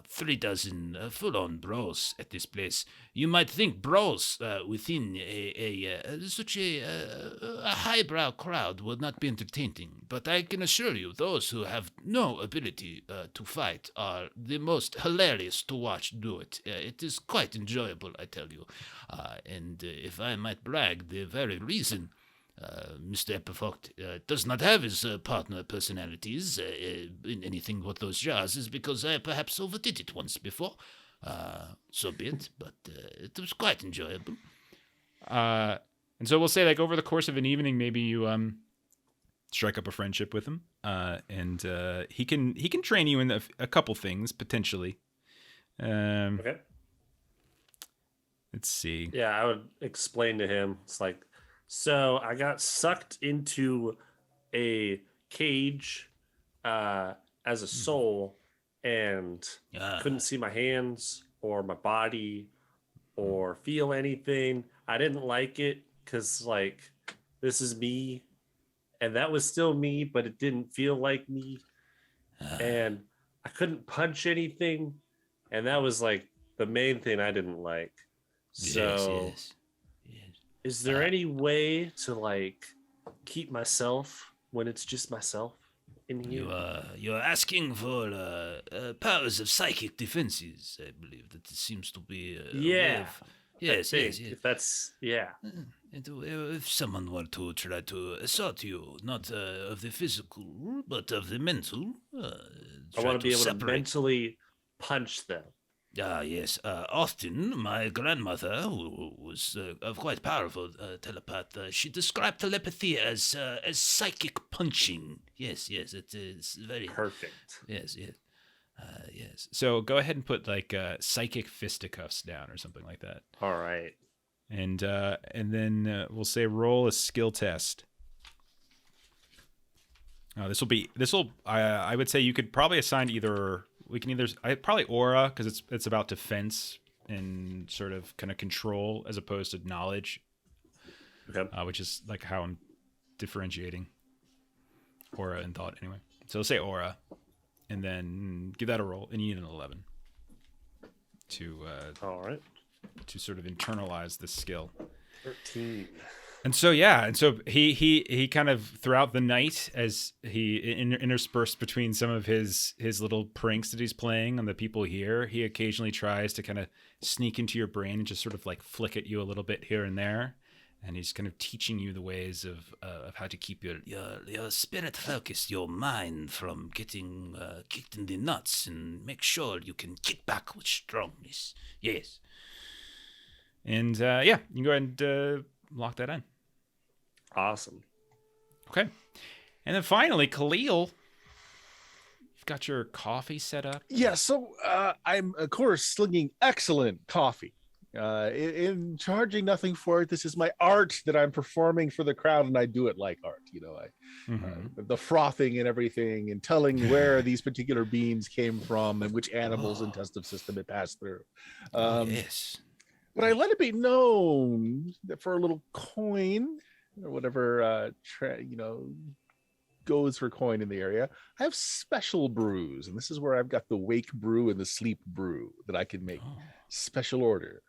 3 dozen full-on brawls at this place. You might think brawls within such a highbrow crowd would not be entertaining, but I can assure you those who have no ability to fight are the most hilarious to watch do it. It is quite enjoyable, I tell you. And if I might brag, the very reason Mr. Epifort does not have his partner personalities in anything but those jars is because I perhaps overdid it once before. So be it, but it was quite enjoyable. And so we'll say, like, over the course of an evening, maybe you strike up a friendship with him, and he can train you in a couple things potentially. Okay. Let's see. Yeah, I would explain to him. It's like, so I got sucked into a cage as a soul, and couldn't see my hands or my body or feel anything. I didn't like it because, like, this is me, and that was still me, but it didn't feel like me. And I couldn't punch anything, and that was like the main thing I didn't like. So Yes. is there any way to like keep myself when it's just myself in here? You're asking for powers of psychic defenses. I believe that it seems to be. Yeah. Yes. If that's If someone were to try to assault you, not of the physical, but of the mental, I want to be able to mentally punch them. Yes. Often, my grandmother, who was a quite powerful telepath, she described telepathy as psychic punching. Yes. It is very Perfect. Yes. Yes. So go ahead and put like psychic fisticuffs down or something like that. All right. And then we'll say roll a skill test. I would say you could probably assign probably aura, because it's about defense and sort of kind of control as opposed to knowledge. Okay. Which is like how I'm differentiating aura and thought anyway. So let's say aura, and then give that a roll, and you need an 11 to All right. to sort of internalize this skill. 13. And so he kind of throughout the night, as he interspersed between some of his little pranks that he's playing on the people here, he occasionally tries to kind of sneak into your brain and just sort of like flick at you a little bit here and there. and he's kind of teaching you the ways of how to keep your spirit focused, your mind from getting kicked in the nuts, and make sure you can kick back with strongness. Yes. And you can go ahead and lock that in. Awesome. Okay. And then finally, Khalil, you've got your coffee set up. Yeah, so I'm, of course, slinging excellent coffee. In charging nothing for it, this is my art that I'm performing for the crowd, and I do it like art. The frothing and everything, and telling where these particular beans came from and which animal's intestinal system it passed through. Yes. But I let it be known that for a little coin or whatever, goes for coin in the area, I have special brews, and this is where I've got the wake brew and the sleep brew that I can make special order.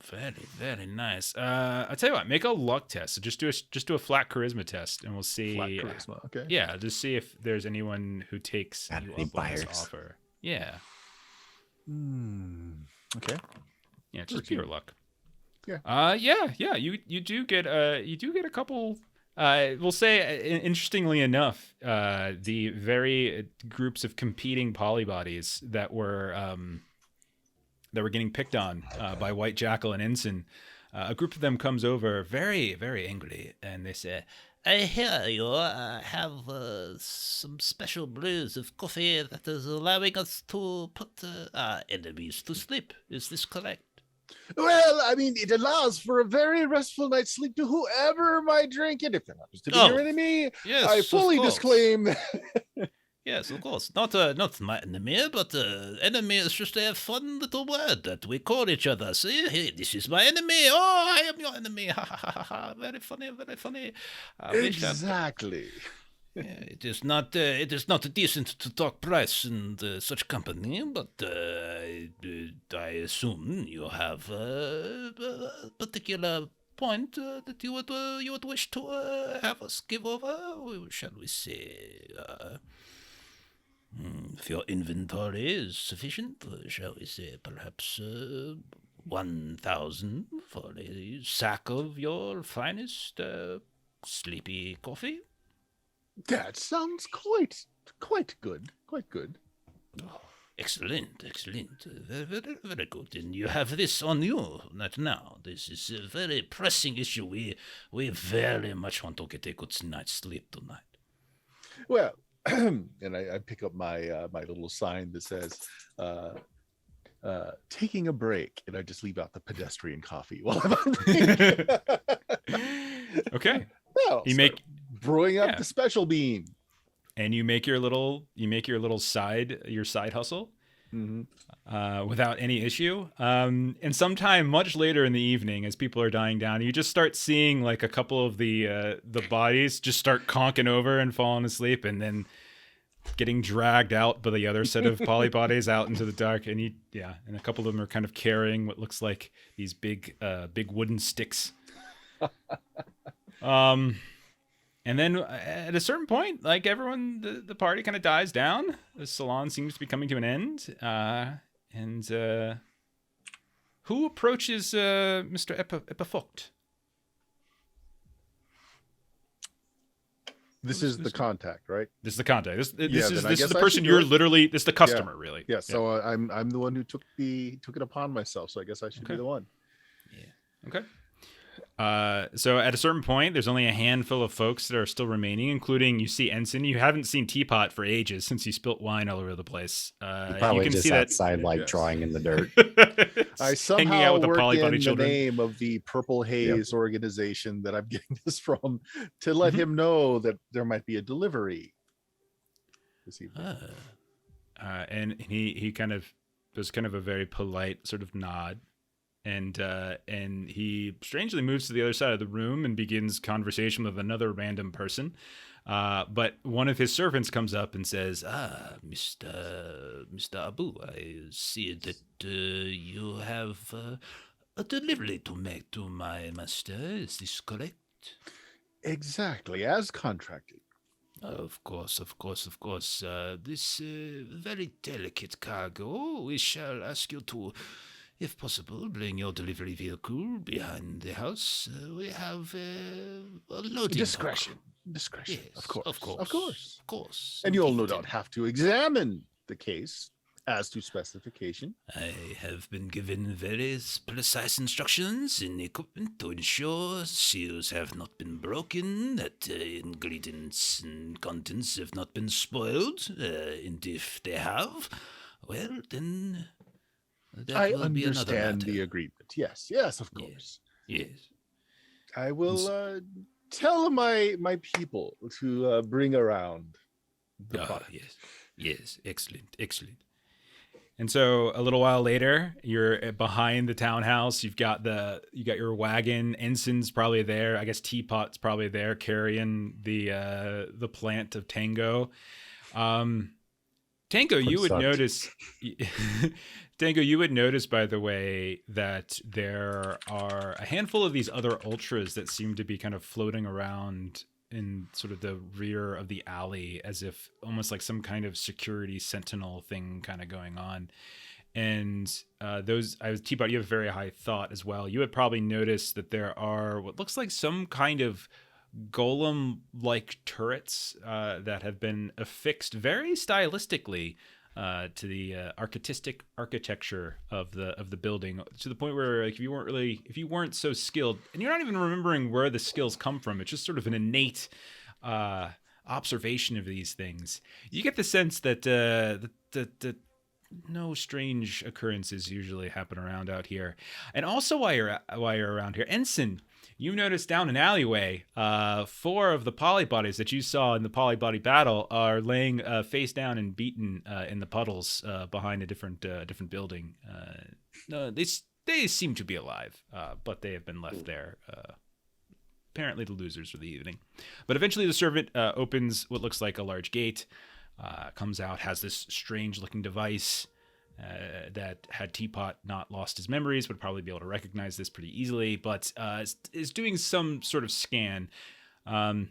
Very, very nice. I'll tell you what, make a luck test. So just do a flat charisma test, and we'll see. Flat charisma, okay. Yeah, just see if there's anyone who takes Got you any up on this buyers? offer. Yeah. Okay. Yeah, just pure luck. Yeah. Yeah. You do get a couple. We'll say, interestingly enough, the very groups of competing polybodies that were getting picked on by White Jackal and Ensen, a group of them comes over very, very angry, and they say, I hear you have some special brews of coffee that is allowing us to put our enemies to sleep. Is this correct? Well, I mean, it allows for a very restful night's sleep to whoever might drink it. If it happens to be your enemy, yes, I of fully course. disclaim. Yes, of course. Not my enemy, but enemy is just a fun little word that we call each other. See, hey, this is my enemy. Oh, I am your enemy. Ha ha ha ha. Very funny, very funny. Exactly. It is not decent to talk price in such company, but I assume you have a particular point that you would wish to have us give over. Shall we say? If your inventory is sufficient, shall we say perhaps 1,000 for a sack of your finest sleepy coffee? That sounds quite good. Quite good. Oh, excellent. Very, very good. And you have this on you right now. This is a very pressing issue. We very much want to get a good night's sleep tonight. Well, and I pick up my my little sign that says taking a break, and I just leave out the pedestrian coffee while I'm on break. okay. Well, You make brewing up the special bean, and you make your little side hustle without any issue. And sometime much later in the evening, as people are dying down, you just start seeing like a couple of the bodies just start conking over and falling asleep, and then getting dragged out by the other set of polybodies out into the dark. And and a couple of them are kind of carrying what looks like these big wooden sticks. And then at a certain point, like everyone, the party kind of dies down. The salon seems to be coming to an end. And who approaches Mr. Epifocht? This is the contact, right? This is the contact. This then is I guess the I person should do you're it. literally. This is the customer, really. Yeah. So I'm the one who took it upon myself. So I guess I should be the one. Yeah. Okay. So at a certain point, there's only a handful of folks that are still remaining, including you see Ensen. You haven't seen Teapot for ages since he spilt wine all over the place. Probably you can just see outside, drawing in the dirt. I hanging somehow out with the work polybody in children. the name of the Purple Haze organization that I'm getting this from to let him know that there might be a delivery this evening. And he kind of does kind of a very polite sort of nod. And he strangely moves to the other side of the room and begins conversation with another random person. But one of his servants comes up and says, Mr. Abu, I see that you have a delivery to make to my master. Is this correct? Exactly, as contracted. Of course. This very delicate cargo, we shall ask you to if possible, bring your delivery vehicle behind the house. We have a loading Discretion. dock. Discretion. Yes, Of course. of course, Of course. of course. And you'll no indeed. doubt have to examine the case as to specification. I have been given very precise instructions in equipment to ensure seals have not been broken, that ingredients and contents have not been spoiled, and if they have, well, then that I will be another understand matter. the agreement. Yes, yes, of Yes. course. Yes. I will tell my people to bring around the product. Yes. Yes. Excellent. Excellent. And so a little while later, you're behind the townhouse. You got your wagon. Ensign's probably there. I guess Teapot's probably there carrying the plant of Tango. Tango, you would Sucked. notice. Tango, you would notice, by the way, that there are a handful of these other ultras that seem to be kind of floating around in sort of the rear of the alley, as if almost like some kind of security sentinel thing kind of going on. And Teapot, you have very high thought as well. You would probably notice that there are what looks like some kind of golem-like turrets that have been affixed very stylistically to the artistic architecture of the building, to the point where, like, if you weren't so skilled, and you're not even remembering where the skills come from, it's just sort of an innate observation of these things. You get the sense that no strange occurrences usually happen around out here. And also, while you're around here, Ensen, you notice down an alleyway, 4 of the polybodies that you saw in the polybody battle are laying face down and beaten in the puddles behind a different building. They seem to be alive, but they have been left there. Apparently the losers for the evening. But eventually the servant opens what looks like a large gate, comes out, has this strange looking device that, had Teapot not lost his memories, would probably be able to recognize this pretty easily, but is doing some sort of scan. And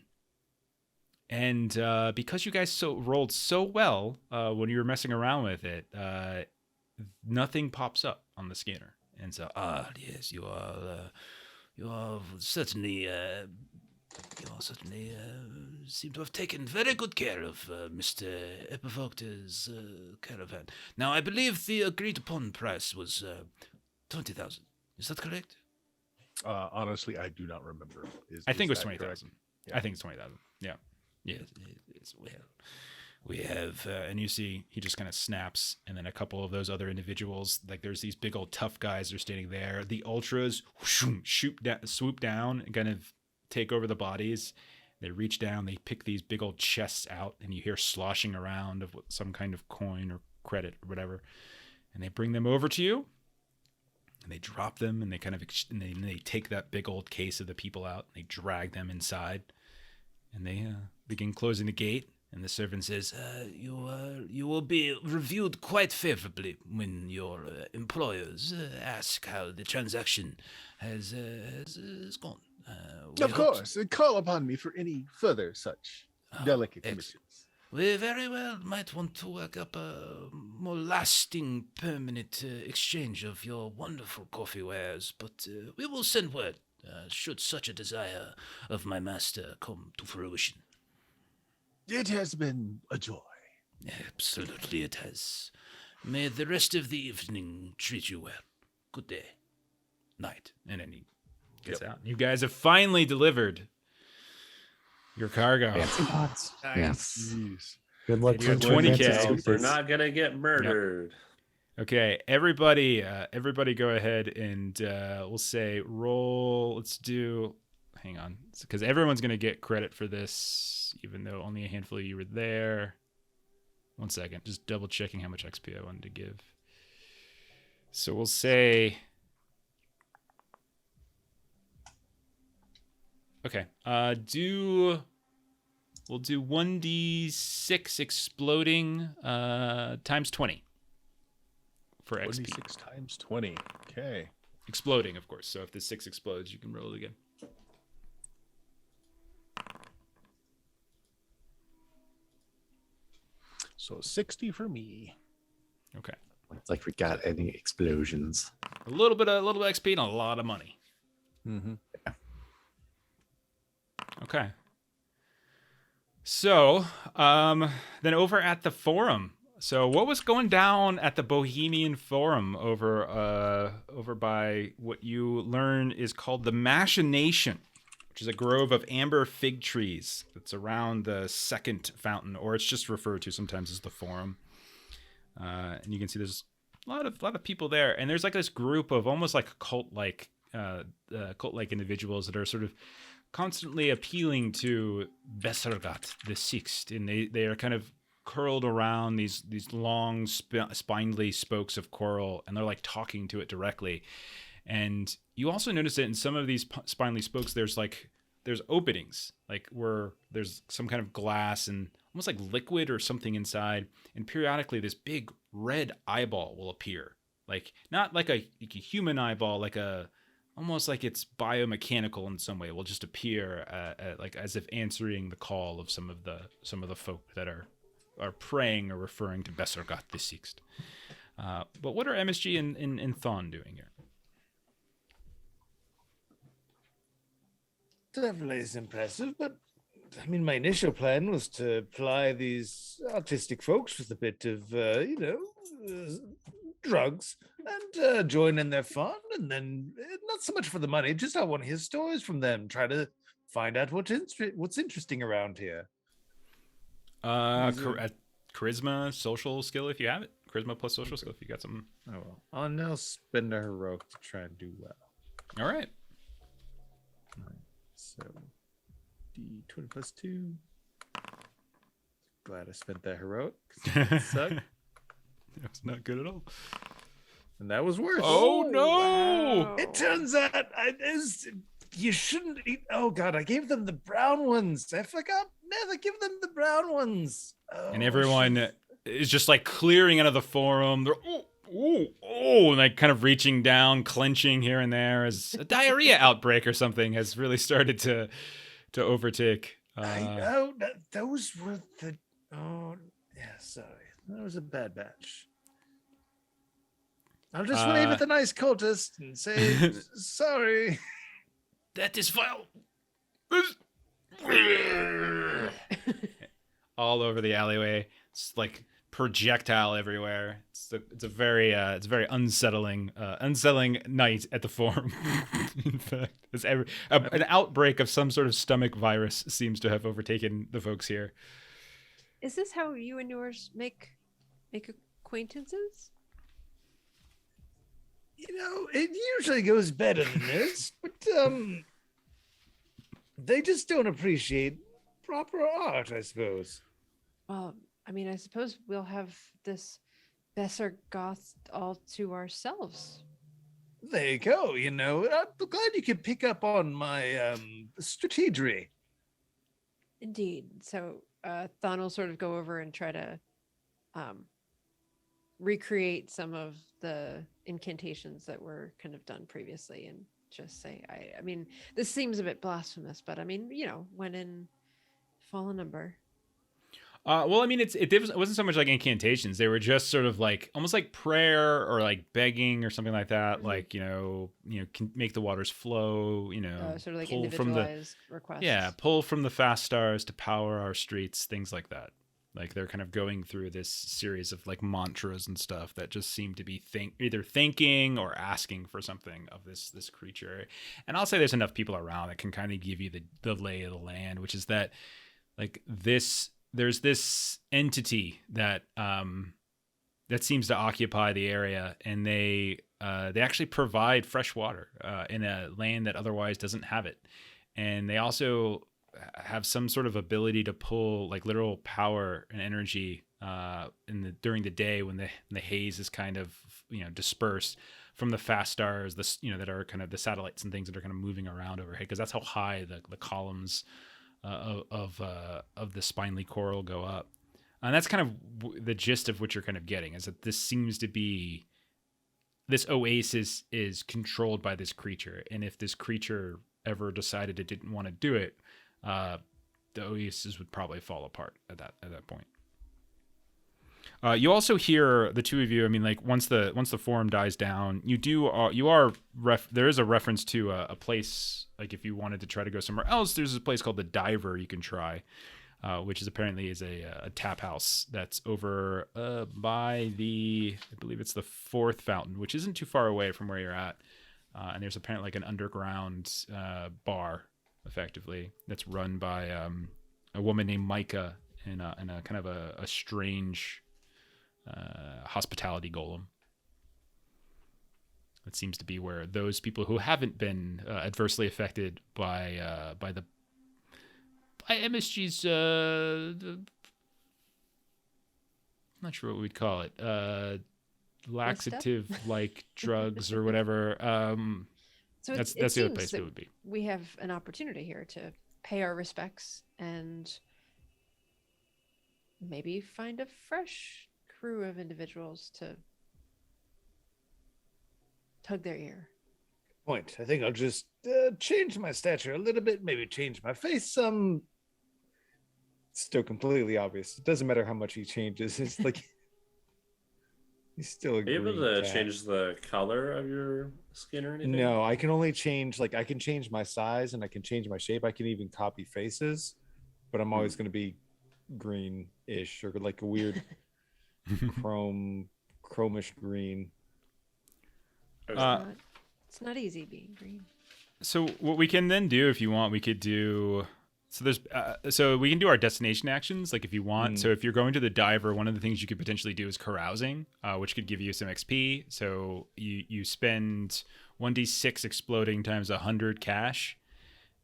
because you guys rolled so well when you were messing around with it, nothing pops up on the scanner. And so, Yes, you are certainly seem to have taken very good care of Mr. Epifoctor's caravan. Now, I believe the agreed upon price was 20,000. Is that correct? Honestly, I do not remember. I think it was is that 20,000. Yeah. I think it's 20,000. Yeah. Yes, it's well. We have, and you see, he just kind of snaps, and then a couple of those other individuals, like there's these big old tough guys are standing there. The ultras swoop down and kind of take over the bodies. They reach down, they pick these big old chests out, and you hear sloshing around of some kind of coin or credit or whatever. And they bring them over to you, and they drop them, and they kind of they take that big old case of the people out, and they drag them inside, and they begin closing the gate. And the servant says, you will be reviewed quite favorably when your employers ask how the transaction has gone. Of course, call upon me for any further such delicate excellent. commissions. We very well might want to work up a more lasting, permanent exchange of your wonderful coffee wares, but we will send word should such a desire of my master come to fruition. It has been a joy. Absolutely it has. May the rest of the evening treat you well. Good day. Night. And then he gets out. You guys have finally delivered your cargo. Fancy pots. Yes. Good luck You got to 20K. Francis. We're not gonna get murdered. Okay, everybody go ahead and we'll say roll. Let's do, hang on, because everyone's going to get credit for this, even though only a handful of you were there. 1 second, just double checking how much XP I wanted to give. So we'll say, okay, we'll do 1d6 exploding times 20 for XP. 26 times 20. Okay. Exploding, of course. So if the 6 explodes, you can roll it again. So 60 for me. Okay. It's like we got any explosions. A little bit of XP and a lot of money. Mm-hmm. Okay. So, then over at the forum. So, what was going down at the Bohemian Forum over by what you learn is called the Machination, which is a grove of amber fig trees that's around the second fountain, or it's just referred to sometimes as the Forum. And you can see there's a lot of people there, and there's like this group of almost like cult-like individuals that are sort of constantly appealing to Bessergat the Sixth, and they are kind of curled around these long spindly spokes of coral, and they're like talking to it directly. And you also notice that in some of these spindly spokes, there's openings, like where there's some kind of glass and almost like liquid or something inside, and periodically this big red eyeball will appear, like not like a human eyeball, like almost like it's biomechanical in some way. It will just appear like as if answering the call of some of the folk that are praying or referring to Bessergat the Sixth. But what are MSG and Thon doing here? Definitely is impressive, but I mean, my initial plan was to ply these artistic folks with a bit of, drugs and join in their fun, and then not so much for the money, just I want to hear stories from them, try to find out what's interesting around here. Charisma, social skill if you have it. Charisma plus social skill if you got something. Oh well. I'll now spend a heroic to try and do well. All right. So D20 plus 2. Glad I spent that heroic. That sucked. That's not good at all. And that was worse. Oh no! Wow. It turns out you shouldn't eat. Oh God, I gave them the brown ones. I forgot. Never give them the brown ones. Oh, And everyone is just like clearing out of the forum. They're and like kind of reaching down, clenching here and there as a diarrhea outbreak or something has really started to overtake. I know those were the. Oh yeah, sorry, that was a bad batch. I'll just wave at the nice cultist and say sorry. That is foul. All over the alleyway. It's like projectile everywhere. It's a very unsettling night at the forum. In fact, an outbreak of some sort of stomach virus seems to have overtaken the folks here. Is this how you and yours make acquaintances? You know, it usually goes better than this, but they just don't appreciate proper art, I suppose. Well, I mean, I suppose we'll have this Bessergoth all to ourselves. There you go. You know, I'm glad you could pick up on my strategy. Indeed. So Thon will sort of go over and try to recreate some of the incantations that were kind of done previously and just say, I mean, this seems a bit blasphemous, but I mean, you know, when in fallen number. Well, I mean, it wasn't so much like incantations. They were just sort of like almost like prayer or like begging or something like that. Mm-hmm. Like, can make the waters flow, Sort of like pull from individualized requests. Yeah, pull from the fast stars to power our streets, things like that. Like they're kind of going through this series of like mantras and stuff that just seem to be either thinking or asking for something of this creature. And I'll say there's enough people around that can kind of give you the lay of the land, which is that like there's this entity that seems to occupy the area, and they actually provide fresh water in a land that otherwise doesn't have it. And they also have some sort of ability to pull like literal power and energy during the day when the haze is kind of dispersed from the fast stars, that are kind of the satellites and things that are kind of moving around overhead, because that's how high the columns of the spindly coral go up. And that's kind of the gist of what you're kind of getting, is that this oasis is controlled by this creature, and if this creature ever decided it didn't want to do it, the oasis would probably fall apart at that point. You also hear the two of you. I mean, like once the forum dies down, there is a reference to a place. Like if you wanted to try to go somewhere else, there's a place called the Diver you can try, which is apparently a tap house that's over by I believe it's the fourth fountain, which isn't too far away from where you're at. And there's apparently like an underground bar, effectively, that's run by a woman named Micah and a kind of a strange hospitality golem. It seems to be where those people who haven't been adversely affected by MSG's I'm not sure what we'd call it, laxative like drugs or whatever. So that's it the other place that it would be. we have an opportunity here to pay our respects and maybe find a fresh crew of individuals to tug their ear. Point. I think I'll just change my stature a little bit, maybe change my face some. Still completely obvious. It doesn't matter how much he changes. It's like he's still a Are you able green to cat. change the color of your skin or anything? No, I can only change, like, I can change my size and I can change my shape. I can even copy faces, but I'm always going to be green-ish or like a weird chromish green. It's not easy being green. So what we can then do, if you want, we could do. So we can do our destination actions, like if you want. So if you're going to the Diver, one of the things you could potentially do is carousing, which could give you some XP. So you spend 1d6 exploding times 100 cash,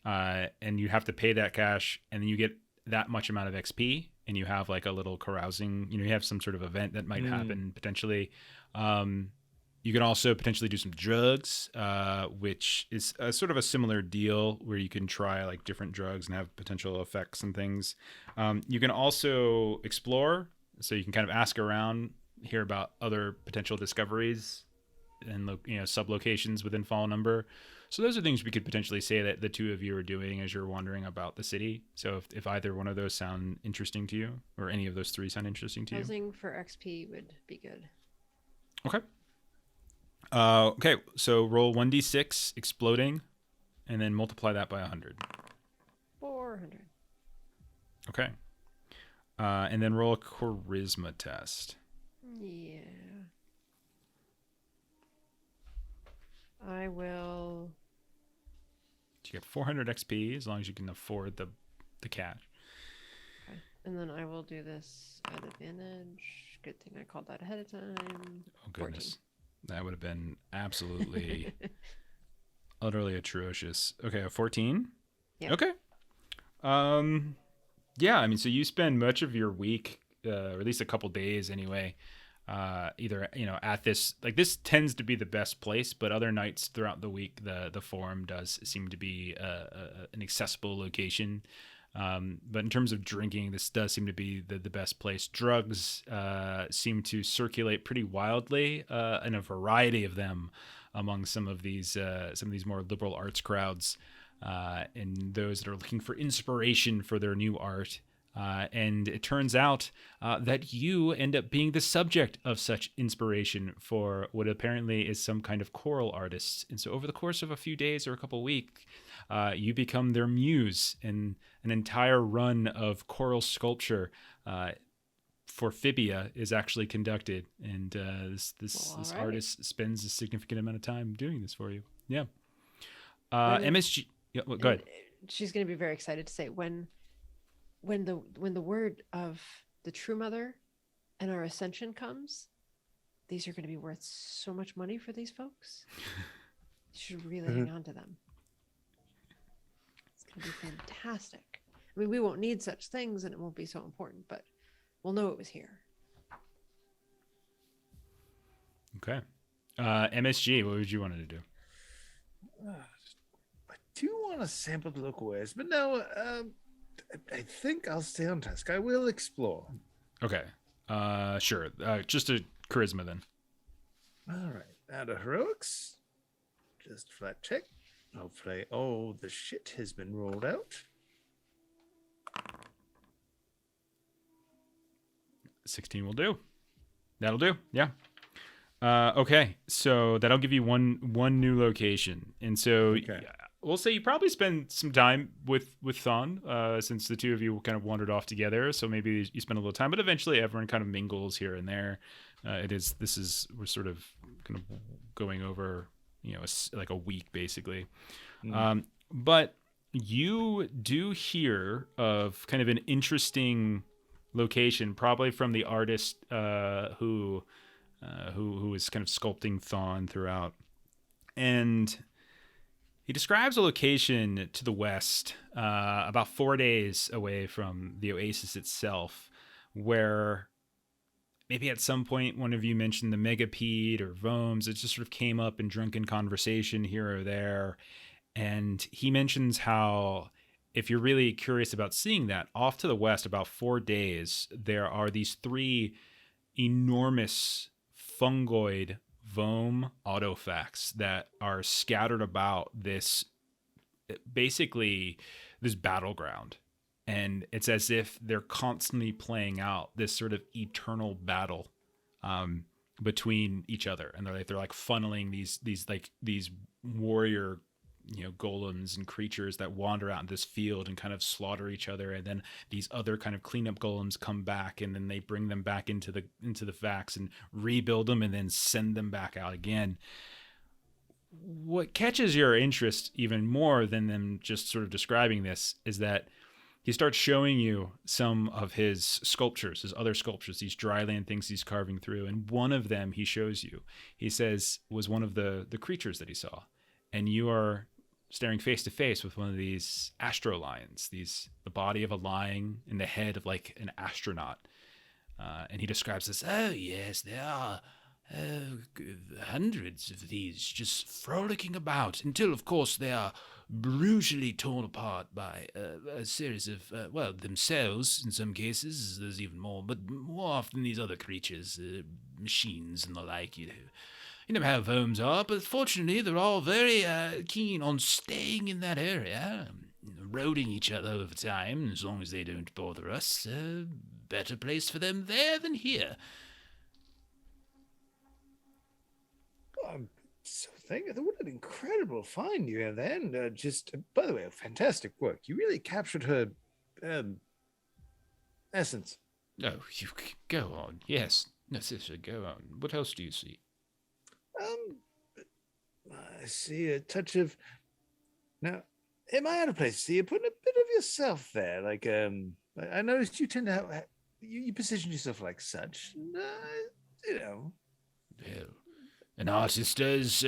and you have to pay that cash, and then you get that much amount of XP, and you have like a little carousing. You have some sort of event that might happen potentially. You can also potentially do some drugs, which is sort of a similar deal where you can try like different drugs and have potential effects and things. You can also explore, so you can kind of ask around, hear about other potential discoveries and sub-locations within Fallen Number. So those are things we could potentially say that the two of you are doing as you're wandering about the city. So if either one of those sound interesting to you, or any of those three sound interesting to you. Housing for XP would be good. Okay. Okay, so roll 1d6 exploding, and then multiply that by 100. 400. Okay. And then roll a charisma test. Yeah. I will. You get 400 XP as long as you can afford the cash. Okay. And then I will do this at advantage. Good thing I called that ahead of time. Oh, goodness. 14. That would have been absolutely, utterly atrocious. Okay, a 14? Yeah. Okay. Yeah, I mean, so you spend much of your week, or at least a couple days anyway, either, at this, like this tends to be the best place, but other nights throughout the week, the forum does seem to be an accessible location. But in terms of drinking, this does seem to be the best place. Drugs seem to circulate pretty wildly, and a variety of them among some of these more liberal arts crowds, and those that are looking for inspiration for their new art. And it turns out that you end up being the subject of such inspiration for what apparently is some kind of choral artist. And so over the course of a few days or a couple of weeks, you become their muse, and an entire run of choral sculpture for Phibia is actually conducted. And this right. artist spends a significant amount of time doing this for you. Yeah. When- MSG. Yeah, well, go ahead. She's going to be very excited to say when the word of the True Mother and our ascension comes, these are going to be worth so much money for these folks. You should really hang on to them. It's going to be fantastic. I mean, we won't need such things and it won't be so important, but we'll know it was here. Okay. MSG, what would you want to do? I do want to sample the local wares, but no, I think I'll stay on task. I will explore. Okay. Sure. Just a charisma then. All right. Out of heroics. Just flat check. Hopefully, the shit has been rolled out. 16 will do. That'll do. Yeah. Okay, so that'll give you one new location, and so we'll say you probably spend some time with Thon, since the two of you kind of wandered off together. So maybe you spend a little time, but eventually everyone kind of mingles here and there. We're sort of kind of going over, like a week basically. But you do hear of kind of an interesting location, probably from the artist who is kind of sculpting Thon throughout. And he describes a location to the west, about 4 days away from the oasis itself, where maybe at some point one of you mentioned the megapede or Vomes. It just sort of came up in drunken conversation here or there. And he mentions how, if you're really curious about seeing that, off to the west, about 4 days, there are these 3 enormous fungoid Vome autofacts that are scattered about this battleground. And it's as if they're constantly playing out this sort of eternal battle between each other. And they're like funneling these warrior golems and creatures that wander out in this field and kind of slaughter each other, and then these other kind of cleanup golems come back, and then they bring them back into the facts and rebuild them and then send them back out again. What catches your interest even more than them just sort of describing this is that he starts showing you some of his sculptures, his other sculptures, these dryland things he's carving through, and one of them he shows you, he says, was one of the creatures that he saw. And you are staring face to face with one of these astrolions, the body of a lion and the head of like an astronaut. And he describes this. Oh, yes, there are hundreds of these just frolicking about until, of course, they are brutally torn apart by a series of, themselves in some cases. There's even more, but more often these other creatures, machines and the like, You know how Vomes are, but fortunately they're all very keen on staying in that area, eroding each other over time. As long as they don't bother us, better place for them there than here. I'm so thankful. What an incredible find you have there. And by the way, fantastic work. You really captured her essence. Oh, you go on. Yes, Narcissa, go on. What else do you see? I see a touch of. Now, am I out of place? See, you're putting a bit of yourself there. Like, I noticed you tend to have. You position yourself like such. Well, an artist does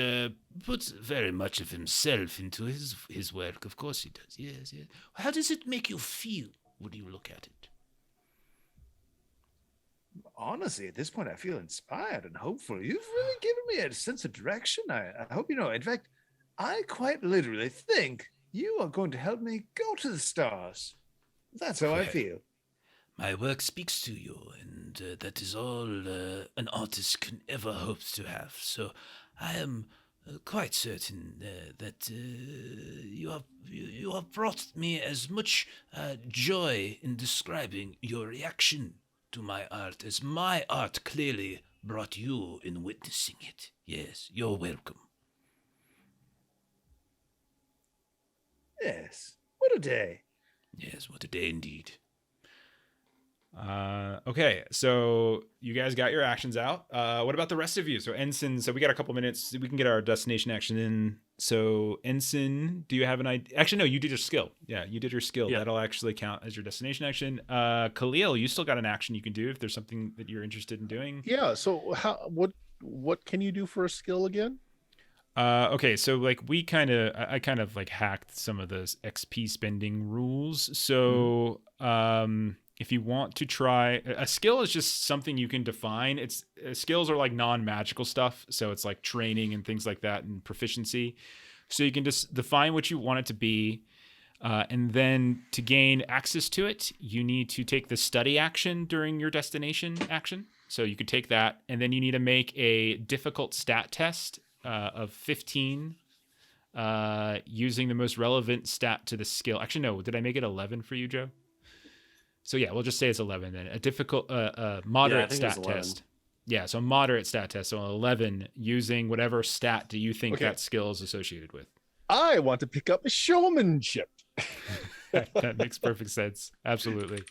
put very much of himself into his work. Of course he does. Yes, yes. How does it make you feel when you look at it? Honestly, at this point, I feel inspired and hopeful. You've really given me a sense of direction. I hope you know. In fact, I quite literally think you are going to help me go to the stars. That's how I feel. My work speaks to you, and that is all an artist can ever hope to have. So I am quite certain that you have brought me as much joy in describing your reaction to my art as my art clearly brought you in witnessing it. Yes, you're welcome. Yes. What a day. Yes, what a day indeed. Okay, so you guys got your actions out. What about the rest of you? So Ensen, so we got a couple minutes. We can get our destination action in. So Ensen, do you have an idea? Actually, no, you did your skill. Yeah, you did your skill. Yeah. That'll actually count as your destination action. Khalil, you still got an action you can do if there's something that you're interested in doing. Yeah. So what can you do for a skill again? Okay, so like I kind of like hacked some of those XP spending rules. So if you want to try a skill is just something you can define. It's skills are like non-magical stuff, so it's like training and things like that and proficiency. So you can just define what you want it to be, and then to gain access to it, you need to take the study action during your destination action. So you could take that, and then you need to make a difficult stat test of 15 using the most relevant stat to the skill. Actually, no, did I make it 11 for you, Joe? So yeah, we'll just say it's 11 then. A difficult, moderate stat test. Yeah, so moderate stat test. So 11 using whatever stat do you think Okay. that skill is associated with? I want to pick up a showmanship. That makes perfect sense. Absolutely.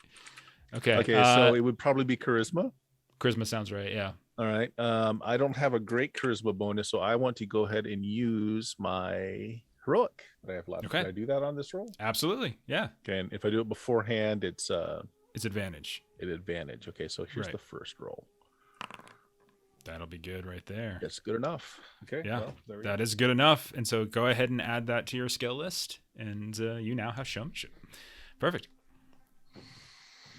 Okay. Okay, so it would probably be charisma. charisma sounds right. Yeah. All right. I don't have a great charisma bonus, so I want to go ahead and use my heroic that I have left. Okay. Can I do that on this roll? Absolutely. Yeah. Okay, and if I do it beforehand, it's It's advantage. an advantage. Okay, so here's Right. the first roll. That'll be good right there. That's good enough. Okay. Yeah, well, there we that go. is good enough. And so go ahead and add that to your skill list, and you now have showmanship. Perfect.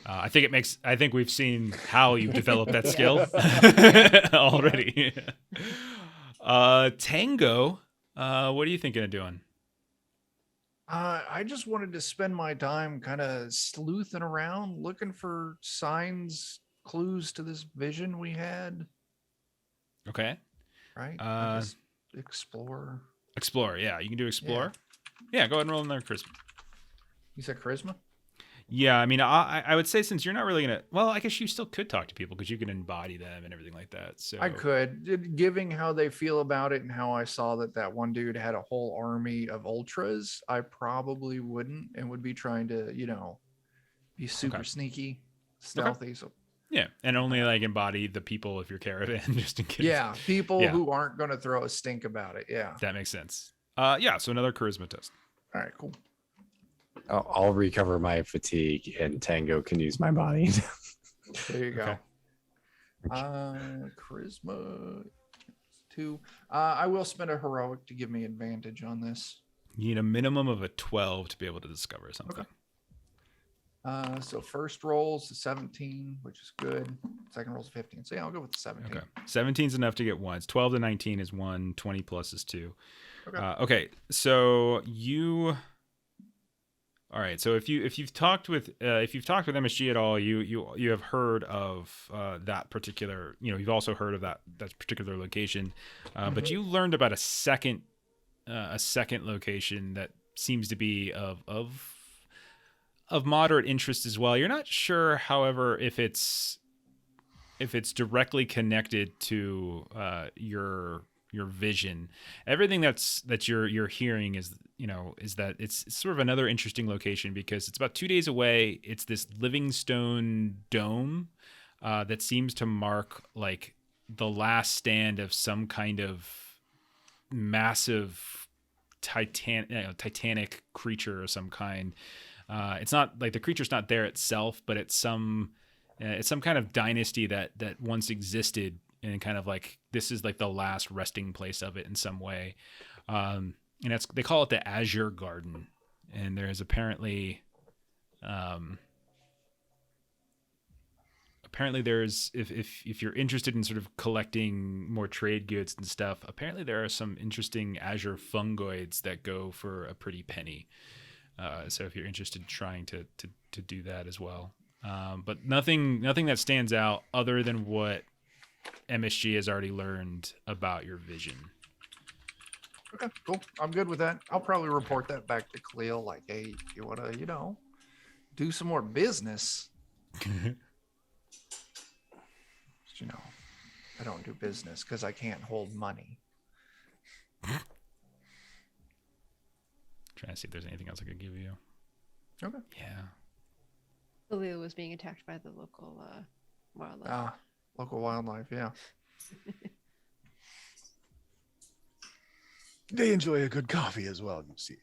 I think we've seen how you've developed that skill already. Tango, what are you thinking of doing? I just wanted to spend my time kind of sleuthing around, looking for signs, clues to this vision we had. Okay. Right? Just explore. Explore. Yeah, you can do explore. Yeah, go ahead and roll in there, Chris. You said charisma? Yeah, I mean, I would say since you're not really gonna. Well, I guess you still could talk to people because you can embody them and everything like that. So I could, given how they feel about it and how I saw that one dude had a whole army of ultras. I probably wouldn't and would be trying to, be super sneaky, stealthy. So Yeah, and only like embody the people of your caravan just in case. yeah, people Yeah. who aren't going to throw a stink about it. Yeah. That makes sense. Yeah, so another charisma test. All right, cool. I'll recover my fatigue, and Tango can use my body. There you go. Okay. Charisma 2. I will spend a heroic to give me advantage on this. You need a minimum of a 12 to be able to discover something. So first roll's a 17, which is good. Second roll's a 15. So yeah, I'll go with the 17. Okay. 17 is enough to get one. It's 12 to 19 is 1. 20 plus is 2. Okay. Okay. So you. All right. So if you've talked with MSG at all, you have heard of that particular. You've also heard of that particular location, but you learned about a second location that seems to be of moderate interest as well. You're not sure, however, if it's directly connected to your vision. Everything that you're hearing is that it's sort of another interesting location because it's about 2 days away. It's this Livingstone dome that seems to mark like the last stand of some kind of massive titanic creature of some kind. It's not like the creature's not there itself, but it's some kind of dynasty that once existed, and kind of like this is like the last resting place of it in some way. And they call it the Azure Garden, and there is apparently there's if you're interested in sort of collecting more trade goods and stuff, apparently there are some interesting azure fungoids that go for a pretty penny. So if you're interested in trying to do that as well. But nothing that stands out other than what MSG has already learned about your vision. Okay, cool. I'm good with that. I'll probably report that back to Cleo. Like, hey, you want to, do some more business? Just, I don't do business because I can't hold money. Trying to see if there's anything else I could give you. Okay. Yeah. Leo was being attacked by the local wildlife. Local wildlife, yeah. They enjoy a good coffee as well, you see.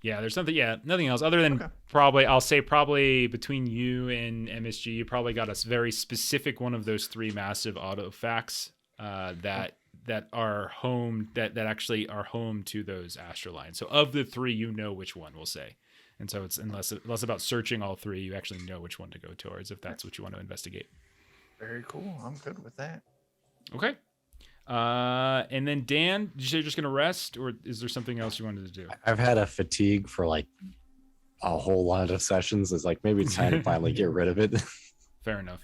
Yeah, there's nothing else other than probably between you and MSG, you probably got a very specific one of those 3 massive autofacts that are home that actually are home to those astrolines. So of the 3, which one, we'll say. And so it's less about searching all 3, you actually know which one to go towards if that's what you want to investigate. Very cool. I'm good with that. Okay. And then Dan, did you say you're just going to rest, or is there something else you wanted to do? I've had a fatigue for like a whole lot of sessions. It's like maybe it's time to finally get rid of it. Fair enough.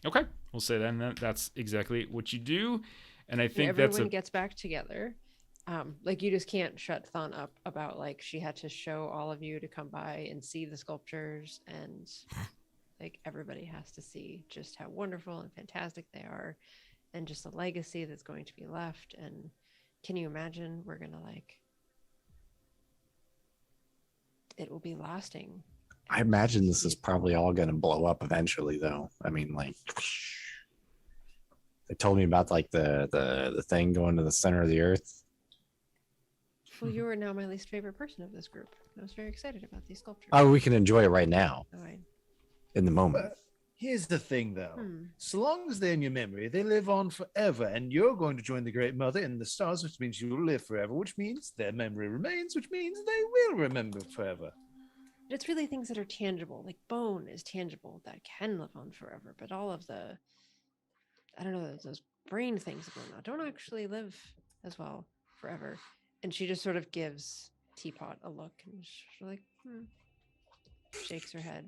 Okay. We'll say then that's exactly what you do. And I think everyone gets back together. Like you just can't shut Thon up about like she had to show all of you to come by and see the sculptures and Like everybody has to see just how wonderful and fantastic they are, and just the legacy that's going to be left. And can you imagine we're gonna like it will be lasting. I imagine this is probably all going to blow up eventually, though. I mean, like, they told me about like the thing going to the center of the earth. Well, you are now my least favorite person of this group. I was very excited about these sculptures. Oh, we can enjoy it right now, Oh, in the moment. But here's the thing, though. So long as they're in your memory, they live on forever, and you're going to join the Great Mother in the stars, which means you will live forever, which means their memory remains, which means they will remember forever. But it's really things that are tangible. Like bone is tangible that can live on forever. But all of the, I don't know, those brain things that don't actually live as well forever. And she just sort of gives Teapot a look, and she's like, shakes her head.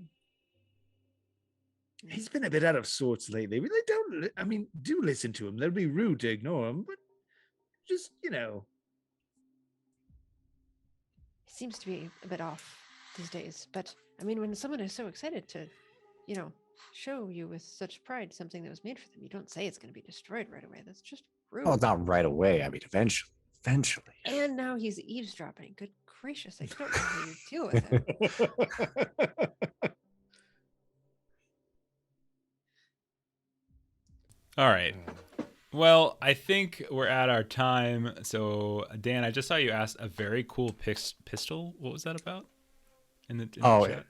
He's been a bit out of sorts lately. Really don't. I mean, do listen to him. That'd be rude to ignore him, but just He seems to be a bit off these days. But I mean, when someone is so excited to, show you with such pride something that was made for them, you don't say it's going to be destroyed right away. That's just rude. Oh, not right away. I mean, eventually. And now he's eavesdropping. Good gracious, I don't know how you deal with him. All right. Well, I think we're at our time. So, Dan, I just saw you asked a very cool pistol. What was that about? In the chat?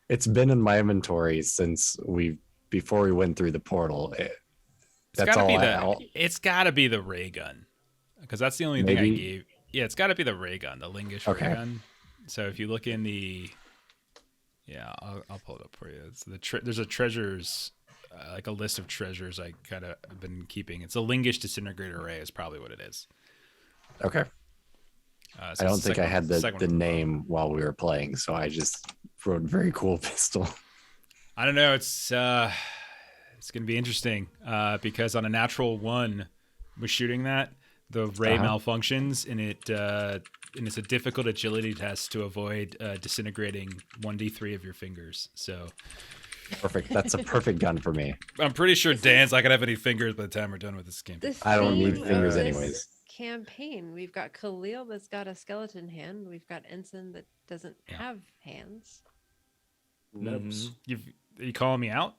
It's been in my inventory since before we went through the portal. It's got to be the ray gun, because that's the only thing I gave. Yeah, it's got to be the ray gun, the Lingish ray gun. So if you look in the, I'll pull it up for you. It's there's a treasures. Like a list of treasures I kind of been keeping. It's a Lingish disintegrator ray is probably what it is. Okay. So I don't think I had the name while we were playing, so I just wrote very cool pistol. I don't know. It's going to be interesting because on a natural 1 with shooting that, the ray malfunctions, and it's a difficult agility test to avoid disintegrating 1d3 of your fingers. So perfect. That's a perfect gun for me. I'm pretty sure Dan's not gonna have any fingers by the time we're done with this campaign. I don't need fingers anyways. Campaign. We've got Khalil that's got a skeleton hand. We've got Ensen that doesn't have hands. Nubs. You calling me out?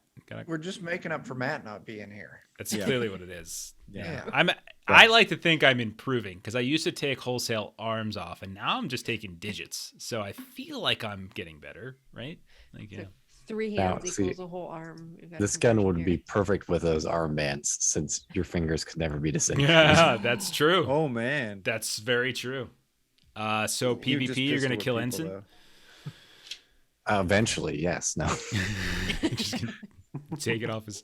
We're just making up for Matt not being here. That's clearly what it is. Yeah. I like to think I'm improving, because I used to take wholesale arms off, and now I'm just taking digits. So I feel like I'm getting better, right? Like, 3 hands equals a whole arm. This gun would be perfect with those armbands, since your fingers could never be disintegrated. Yeah, that's true. Oh man, that's very true. So PvP, you're gonna kill Ensen? Eventually, yes. No. Just gonna take it off his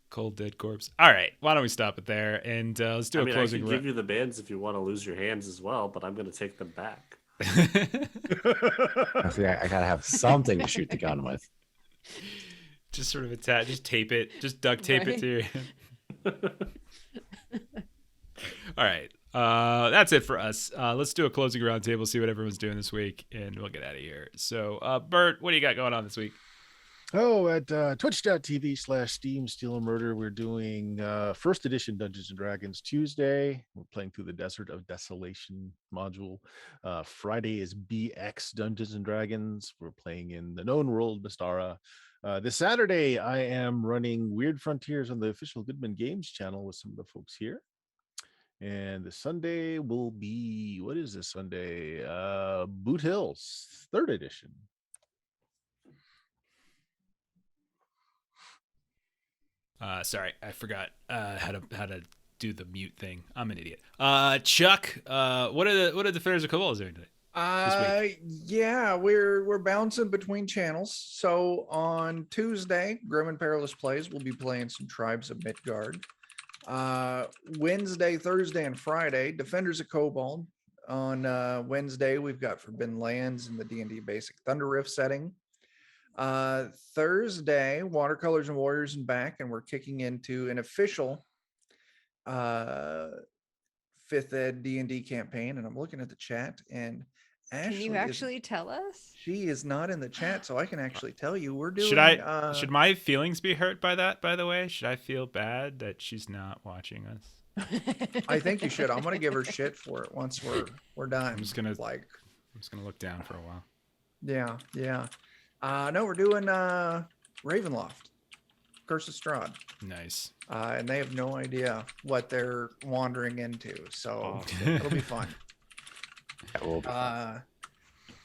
cold dead corpse. All right, why don't we stop it there, and let's do a closing. I can give you the bands if you want to lose your hands as well, but I'm gonna take them back. I gotta have something to shoot the gun with. Just sort of attach, just tape it, just duct tape it to your hand. All right, that's it for us. Let's do a closing roundtable, see what everyone's doing this week, and we'll get out of here. So, Bert, what do you got going on this week? Oh, at twitch.tv/Steam Steal and Murder, we're doing first edition Dungeons and Dragons Tuesday. We're playing through the Desert of Desolation module. Friday is BX Dungeons and Dragons. We're playing in the known world, Mystara. This Saturday, I am running Weird Frontiers on the official Goodman Games channel with some of the folks here. And the Sunday will be, what is this Sunday? Boot Hills, 3rd edition. Sorry, I forgot how to do the mute thing. I'm an idiot. Chuck, what are the Defenders of Cabal doing today? Yeah, we're bouncing between channels. So on Tuesday, Grim and Perilous Plays, we'll be playing some Tribes of Midgard. Wednesday, Thursday, and Friday, Defenders of Cobalt. On Wednesday, we've got Forbidden Lands in the D&D Basic Thunder Rift setting. Thursday, Watercolors and Warriors and back, and we're kicking into an official 5th Ed D&D campaign. And I'm looking at the chat, and Can you actually tell us? She is not in the chat, so I can actually tell you. We're doing. Should my feelings be hurt by that? By the way, should I feel bad that she's not watching us? I think you should. I'm gonna give her shit for it once we're done. I'm just gonna look down for a while. Yeah. No, we're doing Ravenloft, Curse of Strahd. Nice. And they have no idea what they're wandering into, so it'll be fun. That will be fun.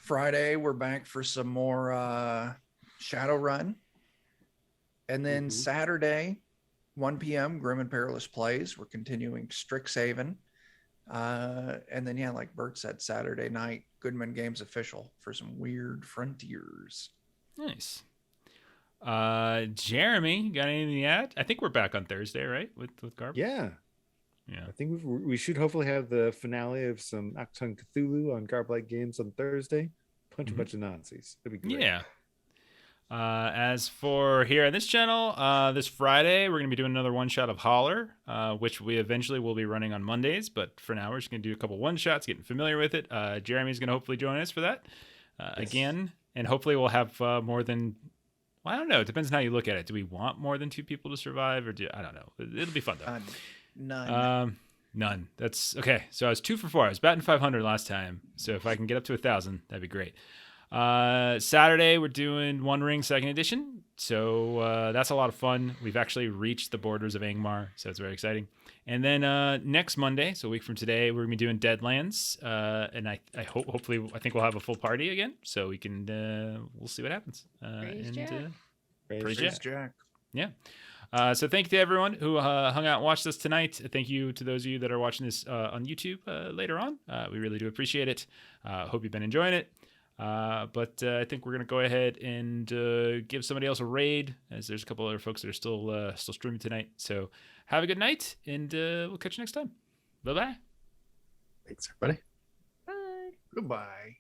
Friday, we're back for some more Shadowrun. And then Saturday, 1 p.m., Grim and Perilous Plays. We're continuing Strixhaven. And then, like Bert said, Saturday night, Goodman Games Official for some weird frontiers. Nice. Jeremy, you got anything to add? I think we're back on Thursday, right? With Garb? Yeah. Yeah. I think we should hopefully have the finale of some Acton Cthulhu on Garblight Games on Thursday. Punch a bunch of Nazis. It'd be great. Yeah. As for here on this channel, this Friday, we're going to be doing another one-shot of Holler, which we eventually will be running on Mondays. But for now, we're just going to do a couple one-shots, getting familiar with it. Jeremy's going to hopefully join us for that again. And hopefully we'll have more than... Well, I don't know. It depends on how you look at it. Do we want more than 2 people to survive? Or I don't know. It'll be fun, though. None. That's okay. So I was 2 for 4. I was batting 500 last time. So if I can get up to 1,000, that'd be great. Saturday we're doing One Ring 2nd edition. So that's a lot of fun. We've actually reached the borders of Angmar, so it's very exciting. And then next Monday, so a week from today, we're gonna be doing Deadlands. And I hopefully I think we'll have a full party again, so we can we'll see what happens. Praise Jack. Yeah. So thank you to everyone who hung out and watched us tonight. Thank you to those of you that are watching this on YouTube later on. We really do appreciate it. Hope you've been enjoying it. But I think we're going to go ahead and give somebody else a raid, as there's a couple other folks that are still streaming tonight. So have a good night, and we'll catch you next time. Bye-bye. Thanks, everybody. Bye. Goodbye.